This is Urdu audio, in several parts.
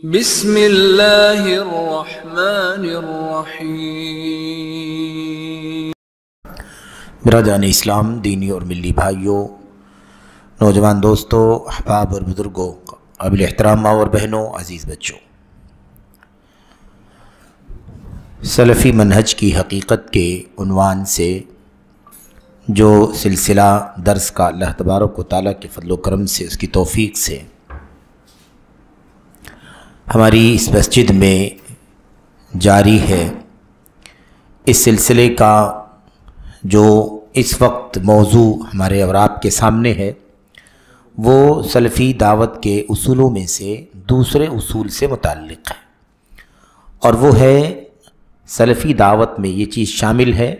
بسم اللہ الرحمن الرحیم۔ برادران اسلام، دینی اور ملی بھائیوں، نوجوان دوستوں، احباب اور بزرگوں، قابل احترام ماں اور بہنوں، عزیز بچوں، سلفی منہج کی حقیقت کے عنوان سے جو سلسلہ درس کا اللہ تبارک و تعالیٰ کے فضل و کرم سے، اس کی توفیق سے ہماری اس مسجد میں جاری ہے، اس سلسلے کا جو اس وقت موضوع ہمارے اور آپ کے سامنے ہے وہ سلفی دعوت کے اصولوں میں سے دوسرے اصول سے متعلق ہے، اور وہ ہے سلفی دعوت میں یہ چیز شامل ہے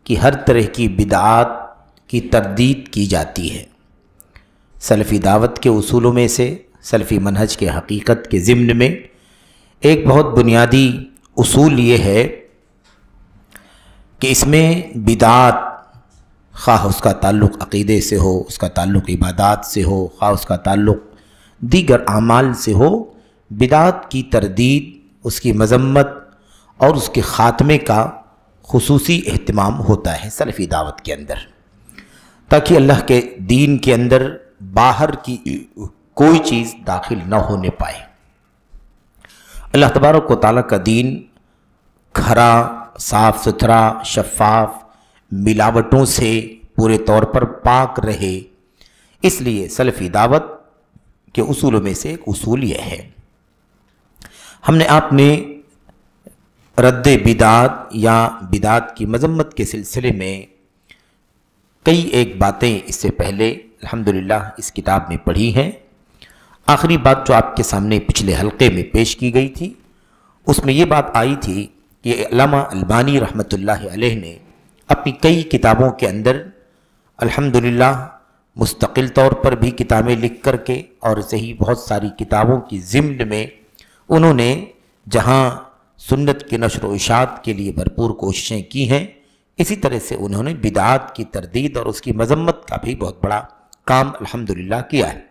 کہ ہر طرح کی بدعات کی تردید کی جاتی ہے۔ سلفی دعوت کے اصولوں میں سے سلفی منہج کے حقیقت کے ضمن میں ایک بہت بنیادی اصول یہ ہے کہ اس میں بدعات، خواہ اس کا تعلق عقیدے سے ہو، اس کا تعلق عبادات سے ہو، خواہ اس کا تعلق دیگر اعمال سے ہو، بدعات کی تردید، اس کی مذمت اور اس کے خاتمے کا خصوصی اہتمام ہوتا ہے سلفی دعوت کے اندر، تاکہ اللہ کے دین کے اندر باہر کی کوئی چیز داخل نہ ہونے پائے۔ اللہ تبارک و تعالیٰ کا دین کھرا، صاف ستھرا، شفاف، ملاوٹوں سے پورے طور پر پاک رہے، اس لیے سلفی دعوت کے اصولوں میں سے ایک اصول یہ ہے۔ ہم نے آپ نے رد بدعات یا بدعات کی مذمت کے سلسلے میں کئی ایک باتیں اس سے پہلے الحمدللہ اس کتاب میں پڑھی ہیں۔ آخری بات جو آپ کے سامنے پچھلے حلقے میں پیش کی گئی تھی، اس میں یہ بات آئی تھی کہ علامہ البانی رحمۃ اللہ علیہ نے اپنی کئی کتابوں کے اندر الحمدللہ مستقل طور پر بھی کتابیں لکھ کر کے اور صحیح بہت ساری کتابوں کی ضمن میں انہوں نے جہاں سنت کی نشر و اشاعت کے لیے بھرپور کوششیں کی ہیں، اسی طرح سے انہوں نے بدعات کی تردید اور اس کی مذمت کا بھی بہت بڑا کام الحمدللہ کیا ہے۔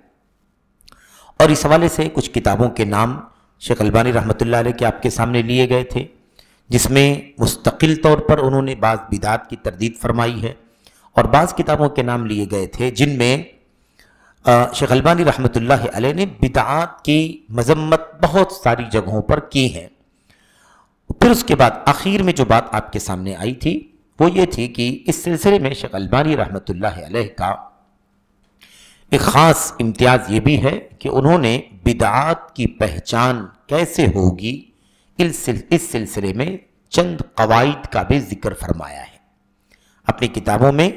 اور اس حوالے سے کچھ کتابوں کے نام شیخ البانی رحمۃ اللہ علیہ کے آپ کے سامنے لیے گئے تھے، جس میں مستقل طور پر انہوں نے بعض بدعات کی تردید فرمائی ہے، اور بعض کتابوں کے نام لیے گئے تھے جن میں شیخ البانی رحمۃ اللہ علیہ نے بدعات کی مذمت بہت ساری جگہوں پر کی ہے۔ پھر اس کے بعد آخر میں جو بات آپ کے سامنے آئی تھی وہ یہ تھی کہ اس سلسلے میں شیخ البانی رحمۃ اللہ علیہ کا ایک خاص امتیاز یہ بھی ہے کہ انہوں نے بدعات کی پہچان کیسے ہوگی اس سلسلے میں چند قواعد کا بھی ذکر فرمایا ہے۔ اپنی کتابوں میں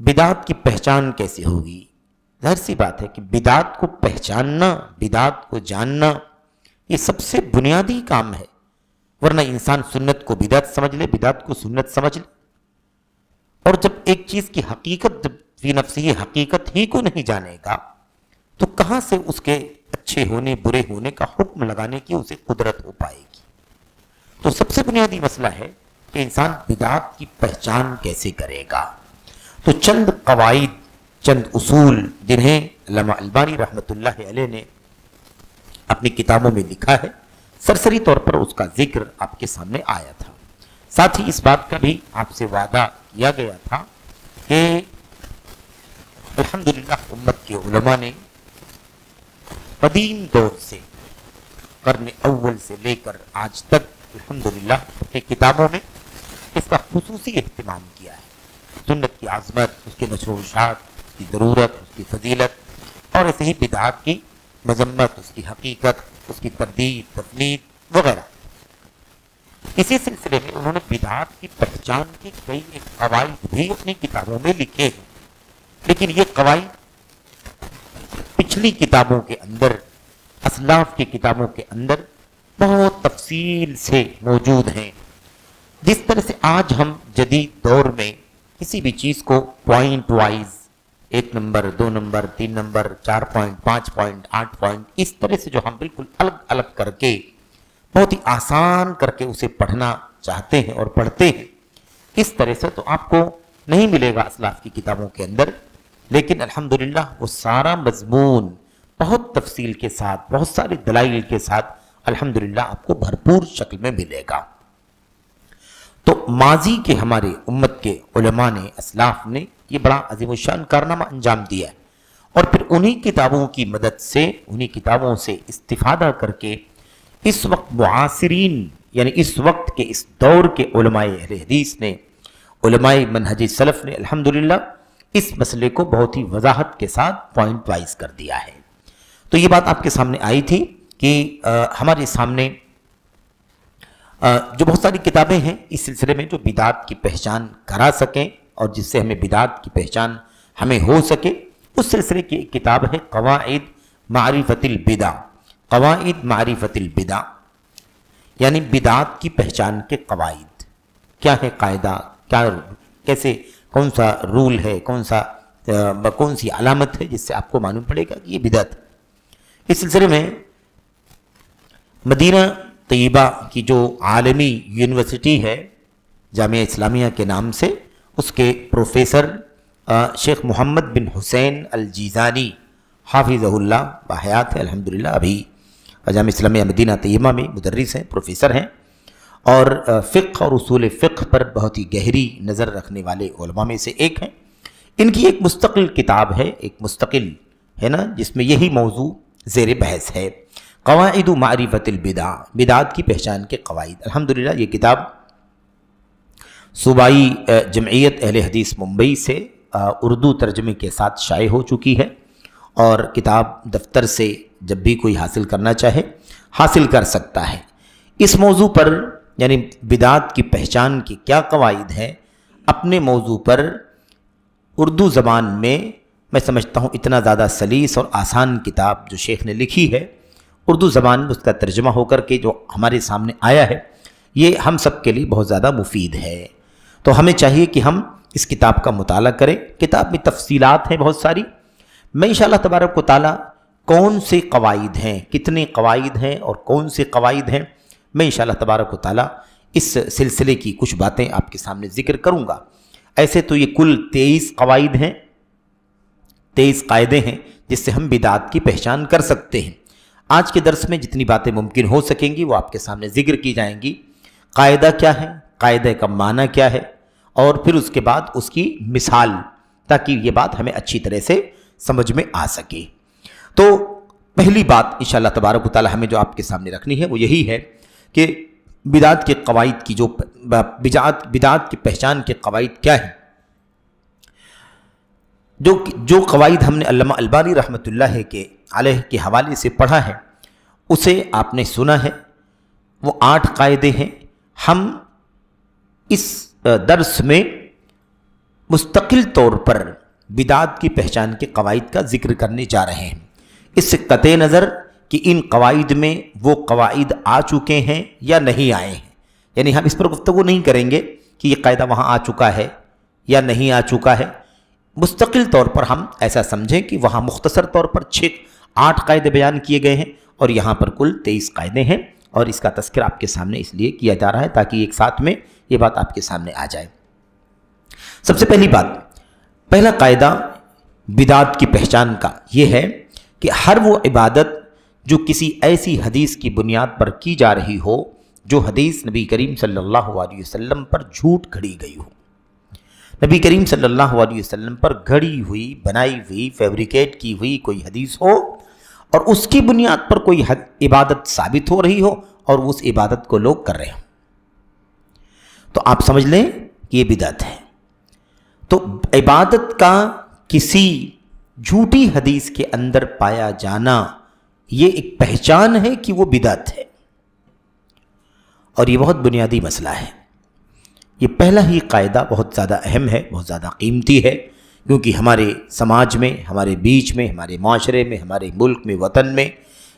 بدعات کی پہچان کیسے ہوگی، ظاہر سی بات ہے کہ بدعات کو پہچاننا، بدعات کو جاننا یہ سب سے بنیادی کام ہے، ورنہ انسان سنت کو بدعت سمجھ لے، بدعت کو سنت سمجھ لے، اور جب ایک چیز کی حقیقت فی نفسی حقیقت ہی کو نہیں جانے گا تو کہاں سے اس کے اچھے ہونے برے ہونے کا حکم لگانے کی اسے قدرت ہو پائے گی۔ تو سب سے بنیادی مسئلہ ہے کہ انسان بدعات کی پہچان کیسے کرے گا۔ تو چند قواعد، چند اصول جنہیں علامہ البانی رحمۃ اللہ علیہ نے اپنی کتابوں میں لکھا ہے، سرسری طور پر اس کا ذکر آپ کے سامنے آیا تھا۔ ساتھ ہی اس بات کا بھی آپ سے وعدہ کیا گیا تھا کہ الحمدللہ امت کے علماء نے قدیم دور سے، قرن اول سے لے کر آج تک الحمدللہ اپنی کتابوں میں اس کا خصوصی اہتمام کیا ہے۔ سنت کی عظمت، اس کے نشر و اشاعت، اس کی ضرورت، اس کی فضیلت، اور ایسے ہی بدعات کی مذمت، اس کی حقیقت، اس کی تردید، تفنید وغیرہ۔ اسی سلسلے میں انہوں نے بدعات کی پہچان کے کئی ایک قواعد بھی اپنی کتابوں میں لکھے ہیں، لیکن یہ قواعد پچھلی کتابوں کے اندر، اسلاف کی کتابوں کے اندر بہت تفصیل سے موجود ہیں۔ جس طرح سے آج ہم جدید دور میں کسی بھی چیز کو point wise, 1 number, 2 number, 3 number, 4 point, 5 point, 8 point, اس طرح سے جو ہم بالکل الگ الگ کر کے بہت ہی آسان کر کے اسے پڑھنا چاہتے ہیں اور پڑھتے ہیں، اس طرح سے تو آپ کو نہیں ملے گا اسلاف کی کتابوں کے اندر، لیکن الحمدللہ وہ سارا مضمون بہت تفصیل کے ساتھ، بہت سارے دلائل کے ساتھ الحمدللہ آپ کو بھرپور شکل میں ملے گا۔ تو ماضی کے ہمارے امت کے علماء نے، اسلاف نے یہ بڑا عظیم الشان کارنامہ انجام دیا ہے، اور پھر انہی کتابوں کی مدد سے، انہی کتابوں سے استفادہ کر کے اس وقت معاصرین، یعنی اس وقت کے اس دور کے علماء اہل حدیث نے، علماء منہج سلف نے الحمدللہ اس مسئلے کو بہت ہی وضاحت کے ساتھ پوائنٹ وائز کر دیا ہے۔ تو یہ بات آپ کے سامنے آئی تھی کہ ہمارے سامنے جو بہت ساری کتابیں ہیں اس سلسلے میں جو بدعات کی پہچان کرا سکیں اور جس سے ہمیں بدعات کی پہچان ہمیں ہو سکے، اس سلسلے کی ایک کتاب ہے قواعد معرفت البدع، قواعد معرفت البدع، یعنی بدعات کی پہچان کے قواعد کیا ہے، قاعدہ کیا، کیسے، کون سا رول ہے، کون سی علامت ہے جس سے آپ کو معلوم پڑے گا کہ یہ بدعت۔ اس سلسلے میں مدینہ طیبہ کی جو عالمی یونیورسٹی ہے جامعہ اسلامیہ کے نام سے، اس کے پروفیسر شیخ محمد بن حسین الجیزانی حافظہ اللہ بحیات ہے الحمدللہ، ابھی جامعہ اسلامیہ مدینہ طیبہ میں مدرس ہیں، پروفیسر ہیں، اور فقہ اور اصول فقہ پر بہت ہی گہری نظر رکھنے والے علماء میں سے ایک ہیں۔ ان کی ایک مستقل کتاب ہے، ایک مستقل ہے نا، جس میں یہی موضوع زیر بحث ہے، قواعد معرفت البدع، بدعات کی پہچان کے قواعد۔ الحمدللہ یہ کتاب صوبائی جمعیت اہل حدیث ممبئی سے اردو ترجمے کے ساتھ شائع ہو چکی ہے، اور کتاب دفتر سے جب بھی کوئی حاصل کرنا چاہے حاصل کر سکتا ہے۔ اس موضوع پر یعنی بدعات کی پہچان کی کیا قواعد ہیں، اپنے موضوع پر اردو زبان میں سمجھتا ہوں اتنا زیادہ سلیس اور آسان کتاب جو شیخ نے لکھی ہے، اردو زبان میں اس کا ترجمہ ہو کر کے جو ہمارے سامنے آیا ہے، یہ ہم سب کے لیے بہت زیادہ مفید ہے۔ تو ہمیں چاہیے کہ ہم اس کتاب کا مطالعہ کریں۔ کتاب میں تفصیلات ہیں بہت ساری، میں انشاءاللہ تبارک و تعالی کون سے قواعد ہیں، کتنے قواعد ہیں اور کون سے قواعد ہیں، میں انشاءاللہ تبارک و تعالی اس سلسلے کی کچھ باتیں آپ کے سامنے ذکر کروں گا۔ ایسے تو یہ کل 23 قواعد ہیں، 23 قاعدے ہیں جس سے ہم بدعات کی پہچان کر سکتے ہیں۔ آج کے درس میں جتنی باتیں ممکن ہو سکیں گی وہ آپ کے سامنے ذکر کی جائیں گی۔ قاعدہ کیا ہے، قاعدہ کا معنی کیا ہے، اور پھر اس کے بعد اس کی مثال، تاکہ یہ بات ہمیں اچھی طرح سے سمجھ میں آ سکے۔ تو پہلی بات انشاءاللہ تبارک و تعالی ہمیں جو آپ کے سامنے رکھنی ہے وہ یہی ہے کہ بدعات کے قواعد کی بدعات کی پہچان کے قواعد کیا ہیں۔ جو قواعد ہم نے علامہ البانی رحمۃ اللہ علیہ کے حوالے سے پڑھا ہے اسے آپ نے سنا ہے، وہ 8 قاعدے ہیں۔ ہم اس درس میں مستقل طور پر بدعات کی پہچان کے قواعد کا ذکر کرنے جا رہے ہیں، اس سے قطع نظر کہ ان قواعد میں وہ قواعد آ چکے ہیں یا نہیں آئے ہیں، یعنی ہم اس پر گفتگو نہیں کریں گے کہ یہ قاعدہ وہاں آ چکا ہے یا نہیں آ چکا ہے۔ مستقل طور پر ہم ایسا سمجھیں کہ وہاں مختصر طور پر 8 قاعدے بیان کیے گئے ہیں اور یہاں پر کل 23 قاعدے ہیں، اور اس کا تذکرہ آپ کے سامنے اس لیے کیا جا رہا ہے تاکہ ایک ساتھ میں یہ بات آپ کے سامنے آ جائے۔ سب سے پہلی بات، پہلا قاعدہ بدعات کی پہچان کا یہ ہے کہ ہر وہ عبادت جو کسی ایسی حدیث کی بنیاد پر کی جا رہی ہو جو حدیث نبی کریم صلی اللہ علیہ وسلم پر جھوٹ گھڑی گئی ہو، نبی کریم صلی اللہ علیہ وسلم پر گھڑی ہوئی، بنائی ہوئی، فیبریکیٹ کی ہوئی کوئی حدیث ہو اور اس کی بنیاد پر کوئی عبادت ثابت ہو رہی ہو اور اس عبادت کو لوگ کر رہے ہوں، تو آپ سمجھ لیں کہ یہ بدعت ہے۔ تو عبادت کا کسی جھوٹی حدیث کے اندر پایا جانا یہ ایک پہچان ہے کہ وہ بدعت ہے، اور یہ بہت بنیادی مسئلہ ہے۔ یہ پہلا ہی قاعدہ بہت زیادہ اہم ہے، بہت زیادہ قیمتی ہے، کیونکہ ہمارے سماج میں، ہمارے بیچ میں، ہمارے معاشرے میں، ہمارے ملک میں، وطن میں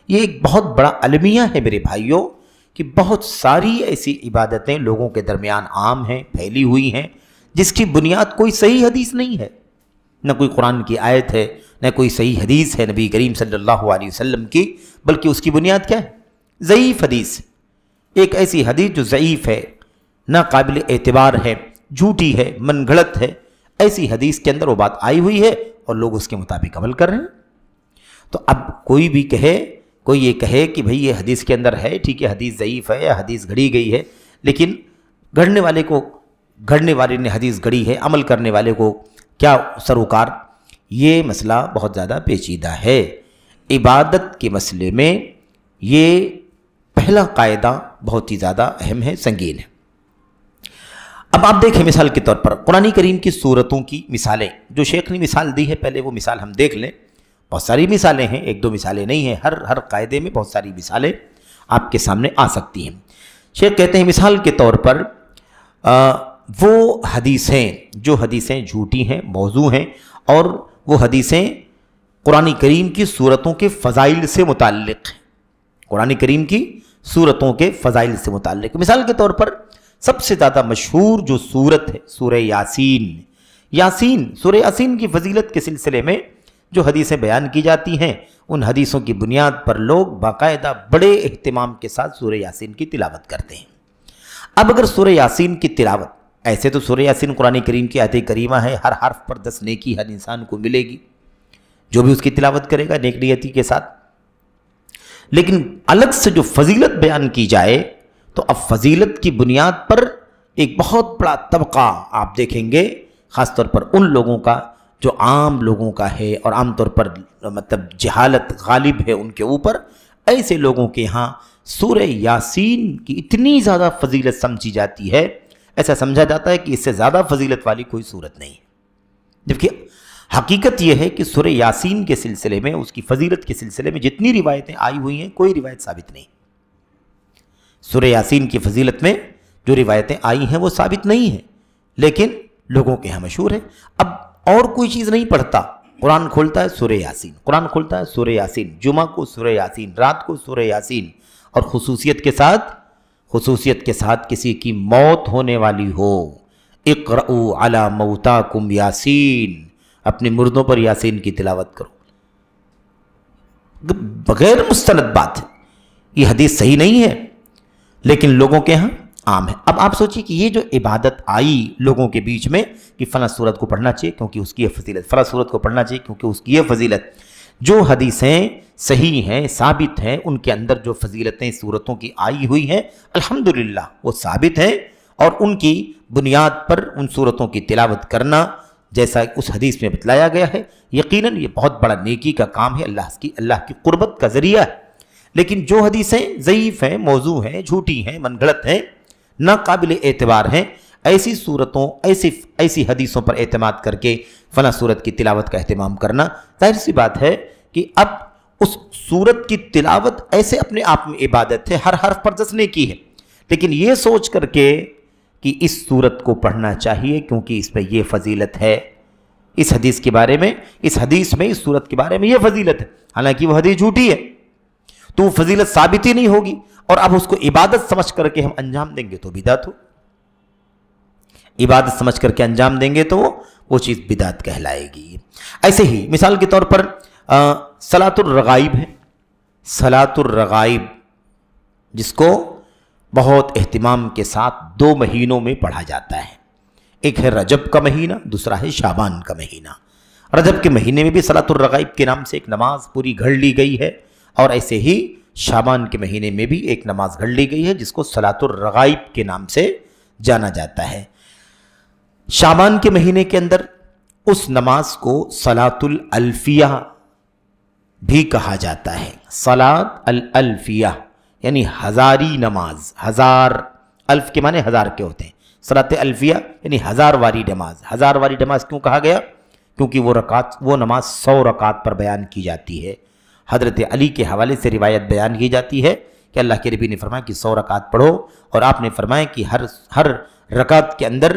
یہ ایک بہت بڑا المیہ ہے میرے بھائیوں، کہ بہت ساری ایسی عبادتیں لوگوں کے درمیان عام ہیں، پھیلی ہوئی ہیں، جس کی بنیاد کوئی صحیح حدیث نہیں ہے، نہ کوئی قرآن کی آیت ہے، نہ کوئی صحیح حدیث ہے نبی کریم صلی اللہ علیہ وسلم کی، بلکہ اس کی بنیاد کیا ہے؟ ضعیف حدیث، ایک ایسی حدیث جو ضعیف ہے، نہ قابل اعتبار ہے، جھوٹی ہے، من گھڑت ہے، ایسی حدیث کے اندر وہ بات آئی ہوئی ہے اور لوگ اس کے مطابق عمل کر رہے ہیں۔ تو اب کوئی بھی کہے، کوئی یہ کہے کہ بھئی یہ حدیث کے اندر ہے، ٹھیک ہے حدیث ضعیف ہے یا حدیث گھڑی گئی ہے، لیکن گھڑنے والے نے حدیث گھڑی ہے، عمل کرنے والے کو کیا سروکار؟ یہ مسئلہ بہت زیادہ پیچیدہ ہے۔ عبادت کے مسئلے میں یہ پہلا قاعدہ بہت ہی زیادہ اہم ہے، سنگین ہے۔ اب آپ دیکھیں مثال کے طور پر قرآن کریم کی سورتوں کی مثالیں، جو شیخ نے مثال دی ہے پہلے وہ مثال ہم دیکھ لیں۔ بہت ساری مثالیں ہیں، ایک دو مثالیں نہیں ہیں، ہر قاعدے میں بہت ساری مثالیں آپ کے سامنے آ سکتی ہیں۔ شیخ کہتے ہیں مثال کے طور پر وہ حدیثیں جو حدیثیں جھوٹی ہیں، موضوع ہیں، اور وہ حدیثیں قرآن کریم کی سورتوں کے فضائل سے متعلق ہیں، قرآن کریم کی سورتوں کے فضائل سے متعلق۔ مثال کے طور پر سب سے زیادہ مشہور جو سورت ہے سورہ یاسین، سورہ یاسین کی فضیلت کے سلسلے میں جو حدیثیں بیان کی جاتی ہیں، ان حدیثوں کی بنیاد پر لوگ باقاعدہ بڑے اہتمام کے ساتھ سورہ یاسین کی تلاوت کرتے ہیں۔ اب اگر سورہ یاسین کی تلاوت، ایسے تو سورہ یاسین قرآن کریم کی آیت کریمہ ہے، ہر حرف پر 10 نیکی ہر انسان کو ملے گی جو بھی اس کی تلاوت کرے گا نیک نیتی کے ساتھ، لیکن الگ سے جو فضیلت بیان کی جائے تو اب فضیلت کی بنیاد پر ایک بہت بڑا طبقہ آپ دیکھیں گے، خاص طور پر ان لوگوں کا جو عام لوگوں کا ہے اور عام طور پر مطلب جہالت غالب ہے ان کے اوپر، ایسے لوگوں کے ہاں سورہ یاسین کی اتنی زیادہ فضیلت سمجھی جاتی ہے، ایسا سمجھا جاتا ہے کہ اس سے زیادہ فضیلت والی کوئی صورت نہیں ہے، جبکہ حقیقت یہ ہے کہ سورہ یاسین کے سلسلے میں، اس کی فضیلت کے سلسلے میں جتنی روایتیں آئی ہوئی ہیں کوئی روایت ثابت نہیں۔ سورہ یاسین کی فضیلت میں جو روایتیں آئی ہیں وہ ثابت نہیں ہیں، لیکن لوگوں کے ہاں مشہور ہے۔ اب اور کوئی چیز نہیں پڑھتا، قرآن کھولتا ہے سورہ یاسین، قرآن کھولتا ہے سورہ یاسین، جمعہ کو سورہ یاسین، رات کو سورہ یاسین، اور خصوصیت کے ساتھ کسی کی موت ہونے والی ہو، اقرؤوا علی موتاکم یاسین، اپنے مردوں پر یاسین کی تلاوت کرو۔ بغیر مستند بات ہے، یہ حدیث صحیح نہیں ہے، لیکن لوگوں کے ہاں عام ہے۔ اب آپ سوچئے کہ یہ جو عبادت آئی لوگوں کے بیچ میں کہ فلاں سورت کو پڑھنا چاہیے کیونکہ اس کی یہ فضیلت، فلاں سورت کو پڑھنا چاہیے کیونکہ اس کی یہ فضیلت، جو حدیثیں صحیح ہیں، ثابت ہیں، ان کے اندر جو فضیلتیں سورتوں کی آئی ہوئی ہیں الحمدللہ وہ ثابت ہیں، اور ان کی بنیاد پر ان سورتوں کی تلاوت کرنا جیسا اس حدیث میں بتلایا گیا ہے، یقیناً یہ بہت بڑا نیکی کا کام ہے، اللہ کی قربت کا ذریعہ ہے۔ لیکن جو حدیثیں ضعیف ہیں، موضوع ہیں، جھوٹی ہیں، من گھڑت ہیں، ناقابل اعتبار ہیں، ایسی حدیثوں پر اعتماد کر کے فلاں سورت کی تلاوت کا اہتمام کرنا، ظاہر سی بات ہے کہ اب اس سورت کی تلاوت ایسے اپنے آپ میں عبادت ہے، ہر حرف پر 10 نیکی ہے، لیکن یہ سوچ کر کے کہ اس سورت کو پڑھنا چاہیے کیونکہ اس پہ یہ فضیلت ہے، اس حدیث کے بارے میں، اس حدیث میں اس سورت کے بارے میں یہ فضیلت ہے، حالانکہ وہ حدیث جھوٹی ہے تو وہ فضیلت ثابت ہی نہیں ہوگی، اور اب اس کو عبادت سمجھ کر کے ہم انجام دیں گے تو بدعت ہو، عبادت سمجھ کر کے انجام دیں گے تو وہ چیز بدعت کہلائے گی۔ ایسے ہی مثال کے طور پر صلاۃ الرغائب ہے، صلاۃ الرغائب جس کو بہت اہتمام کے ساتھ 2 مہینوں میں پڑھا جاتا ہے، ایک ہے رجب کا مہینہ، دوسرا ہے شعبان کا مہینہ۔ رجب کے مہینے میں بھی صلاۃ الرغائب کے نام سے ایک نماز پوری گھڑ لی گئی ہے، اور ایسے ہی شعبان کے مہینے میں بھی ایک نماز گھڑ لی گئی ہے جس کو صلاۃ الرغائب کے نام سے جانا جاتا ہے۔ شعبان کے مہینے کے اندر اس نماز کو صلاۃ الالفیہ بھی کہا جاتا ہے، صلاۃ الالفیہ یعنی ہزاری نماز، ہزار، الف کے معنی ہزار کے ہوتے ہیں، صلاۃ الفیہ یعنی 1000 واری نماز۔ 1000 واری نماز کیوں کہا گیا؟ کیونکہ وہ نماز 100 رکعت پر بیان کی جاتی ہے۔ حضرت علی کے حوالے سے روایت بیان کی جاتی ہے کہ اللہ کے نبی نے فرمایا کہ 100 رکعت پڑھو، اور آپ نے فرمایا کہ ہر رکعت کے اندر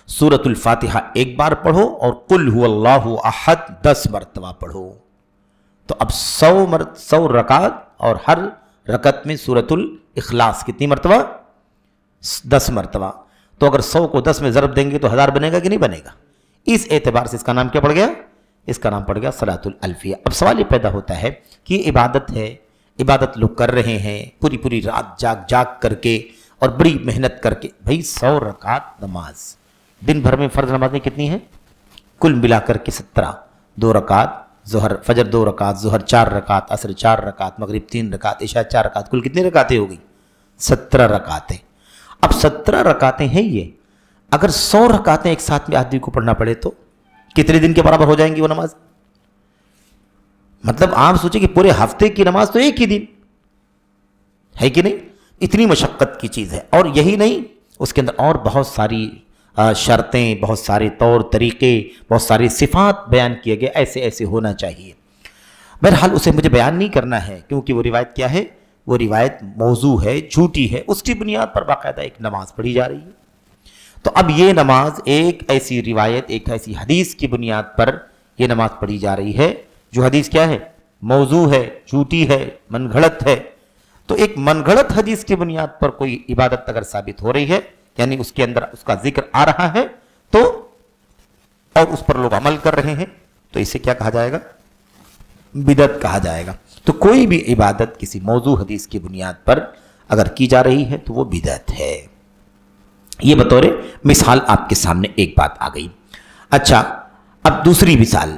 سورۃ الفاتحہ 1 بار پڑھو اور قل هو اللہ احد 10 مرتبہ پڑھو۔ تو اب 100 رکعت اور ہر رکعت میں سورۃ الاخلاص کتنی مرتبہ؟ 10 مرتبہ۔ تو اگر 100 کو 10 میں ضرب دیں گے تو 1000 بنے گا کہ نہیں بنے گا؟ اس اعتبار سے اس کا نام کیا پڑ گیا؟ اس کا نام پڑ گیا صلاۃ الالفیہ۔ اب سوال یہ پیدا ہوتا ہے کہ یہ عبادت ہے، عبادت لوگ کر رہے ہیں پوری رات جاگ کر کے اور بڑی محنت کر کے، بھائی 100 رکعت نماز، دن بھر میں فرض نمازیں کتنی ہیں؟ کل ملا کر کے 17، 2 رکعت ظہر فجر 2 رکعت، ظہر 4 رکعت، عصر 4 رکعت، مغرب 3 رکعت، عشاء 4 رکعت، کل کتنی رکعتیں ہو گئی؟ 17 رکعتیں۔ اب 17 رکعتیں ہیں یہ، اگر 100 رکعتیں ایک ساتھ میں آدمی کو پڑھنا پڑے تو کتنے دن کے برابر ہو جائیں گی وہ نماز؟ مطلب آپ سوچیں کہ پورے ہفتے کی نماز تو ایک ہی دن ہے کہ نہیں؟ اتنی مشقت کی چیز ہے۔ اور یہی نہیں، اس کے اندر اور بہت ساری شرطیں، بہت سارے طور طریقے، بہت ساری صفات بیان کیے گئے، ایسے ایسے ہونا چاہیے۔ بہرحال اسے مجھے بیان نہیں کرنا ہے، کیونکہ وہ روایت کیا ہے؟ وہ روایت موضوع ہے، جھوٹی ہے، اس کی بنیاد پر باقاعدہ ایک نماز پڑھی جا رہی ہے۔ تو اب یہ نماز ایک ایسی روایت، ایک ایسی حدیث کی بنیاد پر یہ نماز پڑھی جا رہی ہے جو حدیث کیا ہے؟ موضوع ہے، جھوٹی ہے، من گھڑت ہے۔ تو ایک من گھڑت حدیث کی بنیاد پر کوئی عبادت اگر ثابت ہو رہی ہے، یعنی اس کے اندر اس کا ذکر آ رہا ہے تو، اور اس پر لوگ عمل کر رہے ہیں، تو اسے کیا کہا جائے گا؟ بدعت کہا جائے گا۔ تو کوئی بھی عبادت کسی موضوع حدیث کی بنیاد پر اگر کی جا رہی ہے تو وہ بدعت ہے۔ یہ بطور مثال آپ کے سامنے ایک بات آ گئی۔ اچھا، اب دوسری مثال،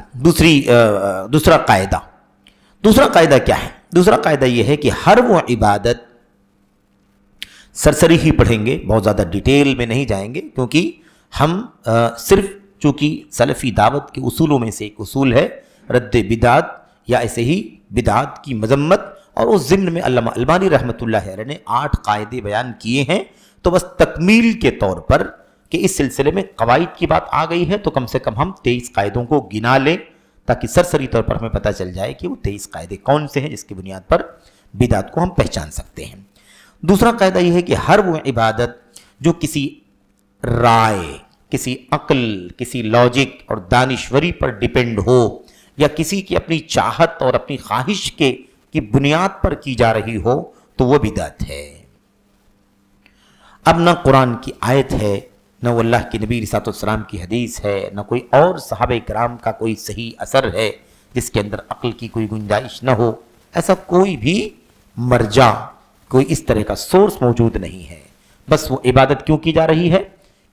دوسرا قاعدہ۔ دوسرا قاعدہ کیا ہے؟ دوسرا قاعدہ یہ ہے کہ ہر وہ عبادت، سرسری ہی پڑھیں گے، بہت زیادہ ڈیٹیل میں نہیں جائیں گے، کیونکہ ہم صرف چونکہ سلفی دعوت کے اصولوں میں سے ایک اصول ہے رد بدعت، یا ایسے ہی بدعت کی مذمت، اور اس ضمن میں علامہ البانی رحمۃ اللہ علیہ نے 8 قاعدے بیان کیے ہیں۔ تو بس تکمیل کے طور پر کہ اس سلسلے میں قواعد کی بات آ گئی ہے تو کم سے کم ہم 23 قاعدوں کو گنا لیں، تاکہ سرسری طور پر ہمیں پتہ چل جائے کہ وہ 23 قاعدے کون سے ہیں جس کی بنیاد پر بدعت کو ہم پہچان سکتے ہیں۔ دوسرا قاعدہ یہ ہے کہ ہر وہ عبادت جو کسی رائے، کسی عقل، کسی لاجک اور دانشوری پر ڈیپینڈ ہو، یا کسی کی اپنی چاہت اور اپنی خواہش کی بنیاد پر کی جا رہی ہو، تو وہ بدعت ہے۔ اب نہ قرآن کی آیت ہے، نہ وہ اللہ کے نبی علیہ السلام کی حدیث ہے، نہ کوئی اور صحابہ کرام کا کوئی صحیح اثر ہے جس کے اندر عقل کی کوئی گنجائش نہ ہو، ایسا کوئی بھی مرجع، کوئی اس طرح کا سورس موجود نہیں ہے۔ بس وہ عبادت کیوں کی جا رہی ہے؟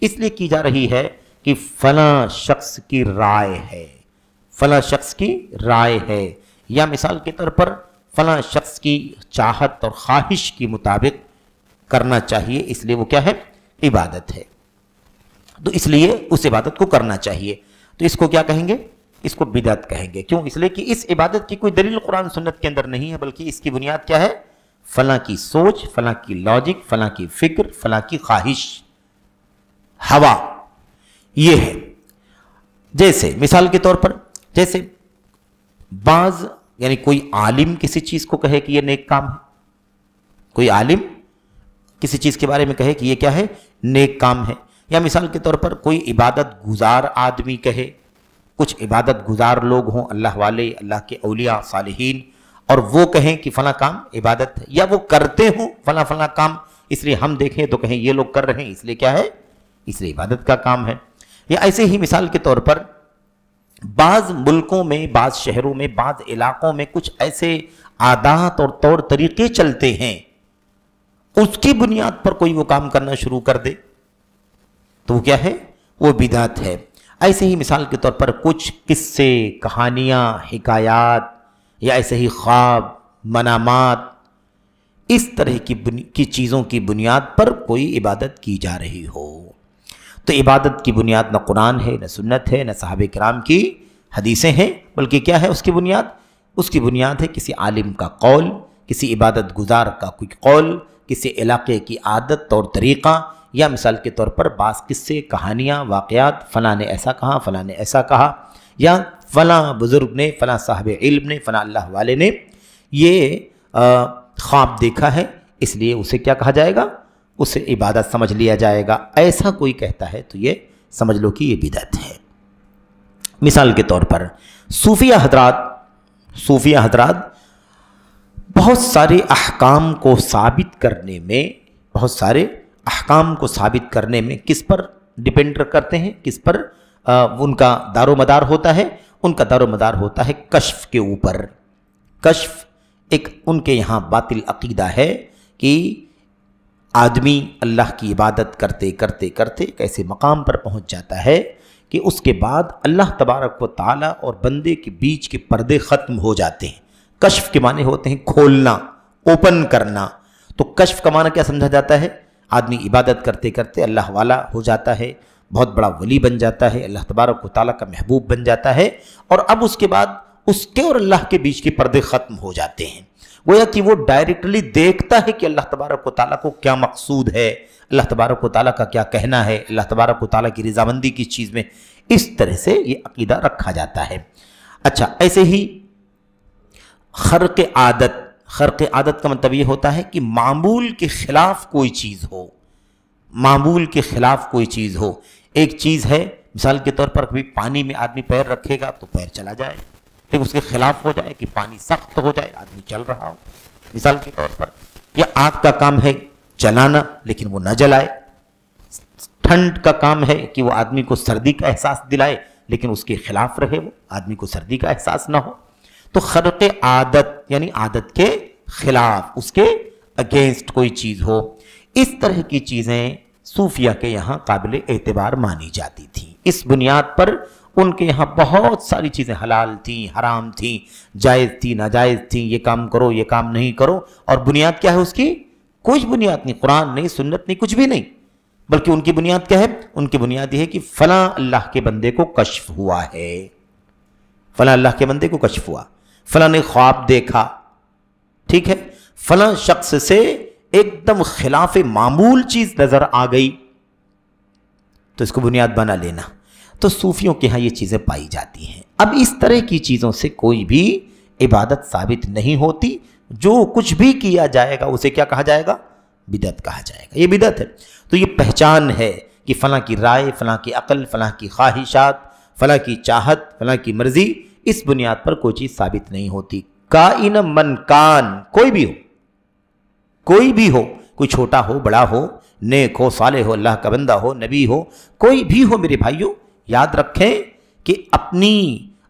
اس لیے کی جا رہی ہے کہ فلاں شخص کی رائے ہے، فلاں شخص کی رائے ہے، یا مثال کے طور پر فلاں شخص کی چاہت اور خواہش کے مطابق کرنا چاہیے، اس لیے وہ کیا ہے؟ عبادت ہے۔ تو اس لیے اس عبادت کو کرنا چاہیے، تو اس کو کیا کہیں گے؟ اس کو بدعت کہیں گے۔ کیوں؟ اس لیے کہ اس عبادت کی کوئی دلیل قرآن سنت کے اندر نہیں ہے، بلکہ اس کی بنیاد کیا ہے؟ فلاں کی سوچ، فلاں کی لاجک، فلاں کی فکر، فلاں کی خواہش، ہوا، یہ ہے۔ جیسے مثال کے طور پر، جیسے بعض، یعنی کوئی عالم کسی چیز کو کہے کہ یہ نیک کام ہے، کوئی عالم کسی چیز کے بارے میں کہے کہ یہ کیا ہے؟ نیک کام ہے۔ یا مثال کے طور پر کوئی عبادت گزار آدمی کہے، کچھ عبادت گزار لوگ ہوں، اللہ والے، اللہ کے اولیاء صالحین، اور وہ کہیں کہ فلاں کام عبادت ہے، یا وہ کرتے ہوں فلاں فلاں کام، اس لیے ہم دیکھیں تو کہیں یہ لوگ کر رہے ہیں، اس لیے کیا ہے؟ اس لیے عبادت کا کام ہے۔ یا ایسے ہی مثال کے طور پر بعض ملکوں میں، بعض شہروں میں، بعض علاقوں میں کچھ ایسے عادات اور طور طریقے چلتے ہیں، اس کی بنیاد پر کوئی وہ کام کرنا شروع کر دے تو وہ کیا ہے؟ وہ بدعت ہے۔ ایسے ہی مثال کے طور پر کچھ قصے، کہانیاں، حکایات، یا ایسے ہی خواب، منامات، اس طرح کی چیزوں کی بنیاد پر کوئی عبادت کی جا رہی ہو، تو عبادت کی بنیاد نہ قرآن ہے، نہ سنت ہے، نہ صحابہ کرام کی حدیثیں ہیں، بلکہ کیا ہے اس کی بنیاد؟ اس کی بنیاد ہے کسی عالم کا قول، کسی عبادت گزار کا کوئی قول، کسی علاقے کی عادت اور طریقہ، یا مثال کے طور پر بعض قصے، کہانیاں، واقعات، فلاں نے ایسا کہا، فلاں نے ایسا کہا، یا فلاں بزرگ نے، فلاں صاحب علم نے، فلاں اللہ والے نے یہ خواب دیکھا ہے، اس لیے اسے کیا کہا جائے گا؟ اسے عبادت سمجھ لیا جائے گا۔ ایسا کوئی کہتا ہے تو یہ سمجھ لو کہ یہ بدعت ہے۔ مثال کے طور پر صوفیہ حضرات بہت سارے احکام کو ثابت کرنے میں کس پر ڈیپینڈ کرتے ہیں؟ کس پر ان کا دار و مدار ہوتا ہے؟ ان کا دار و مدار ہوتا ہے کشف کے اوپر۔ کشف ایک ان کے یہاں باطل عقیدہ ہے کہ آدمی اللہ کی عبادت کرتے کرتے کرتے ایک ایسے مقام پر پہنچ جاتا ہے کہ اس کے بعد اللہ تبارک و تعالیٰ اور بندے کے بیچ کے پردے ختم ہو جاتے ہیں۔ کشف کے معنی ہوتے ہیں کھولنا، اوپن کرنا۔ تو کشف کا معنی کیا سمجھا جاتا ہے؟ آدمی عبادت کرتے کرتے اللہ والا ہو جاتا ہے، بہت بڑا ولی بن جاتا ہے، اللہ تبارک و تعالیٰ کا محبوب بن جاتا ہے، اور اب اس کے بعد اس کے اور اللہ کے بیچ کے پردے ختم ہو جاتے ہیں۔ گویا کہ وہ ڈائریکٹلی دیکھتا ہے کہ اللہ تبارک و تعالیٰ کو کیا مقصود ہے، اللہ تبارک و تعالیٰ کا کیا کہنا ہے، اللہ تبارک و تعالیٰ کی رضامندی کس چیز میں۔ اس طرح سے یہ عقیدہ رکھا جاتا ہے۔ اچھا، ایسے ہی خرق عادت کا مطلب یہ ہوتا ہے کہ معمول کے خلاف کوئی چیز ہو، معمول کے خلاف کوئی چیز ہو۔ ایک چیز ہے، مثال کے طور پر کبھی پانی میں آدمی پیر رکھے گا تو پیر چلا جائے، لیکن اس کے خلاف ہو جائے کہ پانی سخت ہو جائے، آدمی چل رہا ہو مثال کے طور پر۔ یا آگ کا کام ہے جلانا لیکن وہ نہ جلائے، ٹھنڈ کا کام ہے کہ وہ آدمی کو سردی کا احساس دلائے لیکن اس کے خلاف رہے، وہ آدمی کو سردی کا احساس نہ ہو۔ تو خرق عادت یعنی عادت کے خلاف، اس کے اگینسٹ کوئی چیز ہو۔ اس طرح کی چیزیں صوفیہ کے یہاں قابل اعتبار مانی جاتی تھیں۔ اس بنیاد پر ان کے یہاں بہت ساری چیزیں حلال تھیں، حرام تھیں، جائز تھیں، ناجائز تھیں، یہ کام کرو، یہ کام نہیں کرو۔ اور بنیاد کیا ہے اس کی؟ کوئی بنیاد نہیں، قرآن نہیں، سنت نہیں، کچھ بھی نہیں، بلکہ ان کی بنیاد کیا ہے؟ ان کی بنیاد یہ ہے کہ فلاں اللہ کے بندے کو کشف ہوا ہے، فلاں اللہ کے بندے کو کشف ہوا، فلاں نے خواب دیکھا، ٹھیک ہے، فلاں شخص سے ایک دم خلاف معمول چیز نظر آ گئی، تو اس کو بنیاد بنا لینا۔ تو صوفیوں کے ہاں یہ چیزیں پائی جاتی ہیں۔ اب اس طرح کی چیزوں سے کوئی بھی عبادت ثابت نہیں ہوتی، جو کچھ بھی کیا جائے گا اسے کیا کہا جائے گا؟ بدعت کہا جائے گا، یہ بدعت ہے۔ تو یہ پہچان ہے کہ فلاں کی رائے، فلاں کی عقل، فلاں کی خواہشات، فلاں کی چاہت، فلاں کی مرضی، اس بنیاد پر کوئی چیز ثابت نہیں ہوتی۔ کائن من کان، کوئی بھی ہو، کوئی بھی ہو، کوئی چھوٹا ہو، بڑا ہو، نیک ہو، صالح ہو، اللہ کا بندہ ہو، نبی ہو، کوئی بھی ہو میرے بھائیوں، یاد رکھیں کہ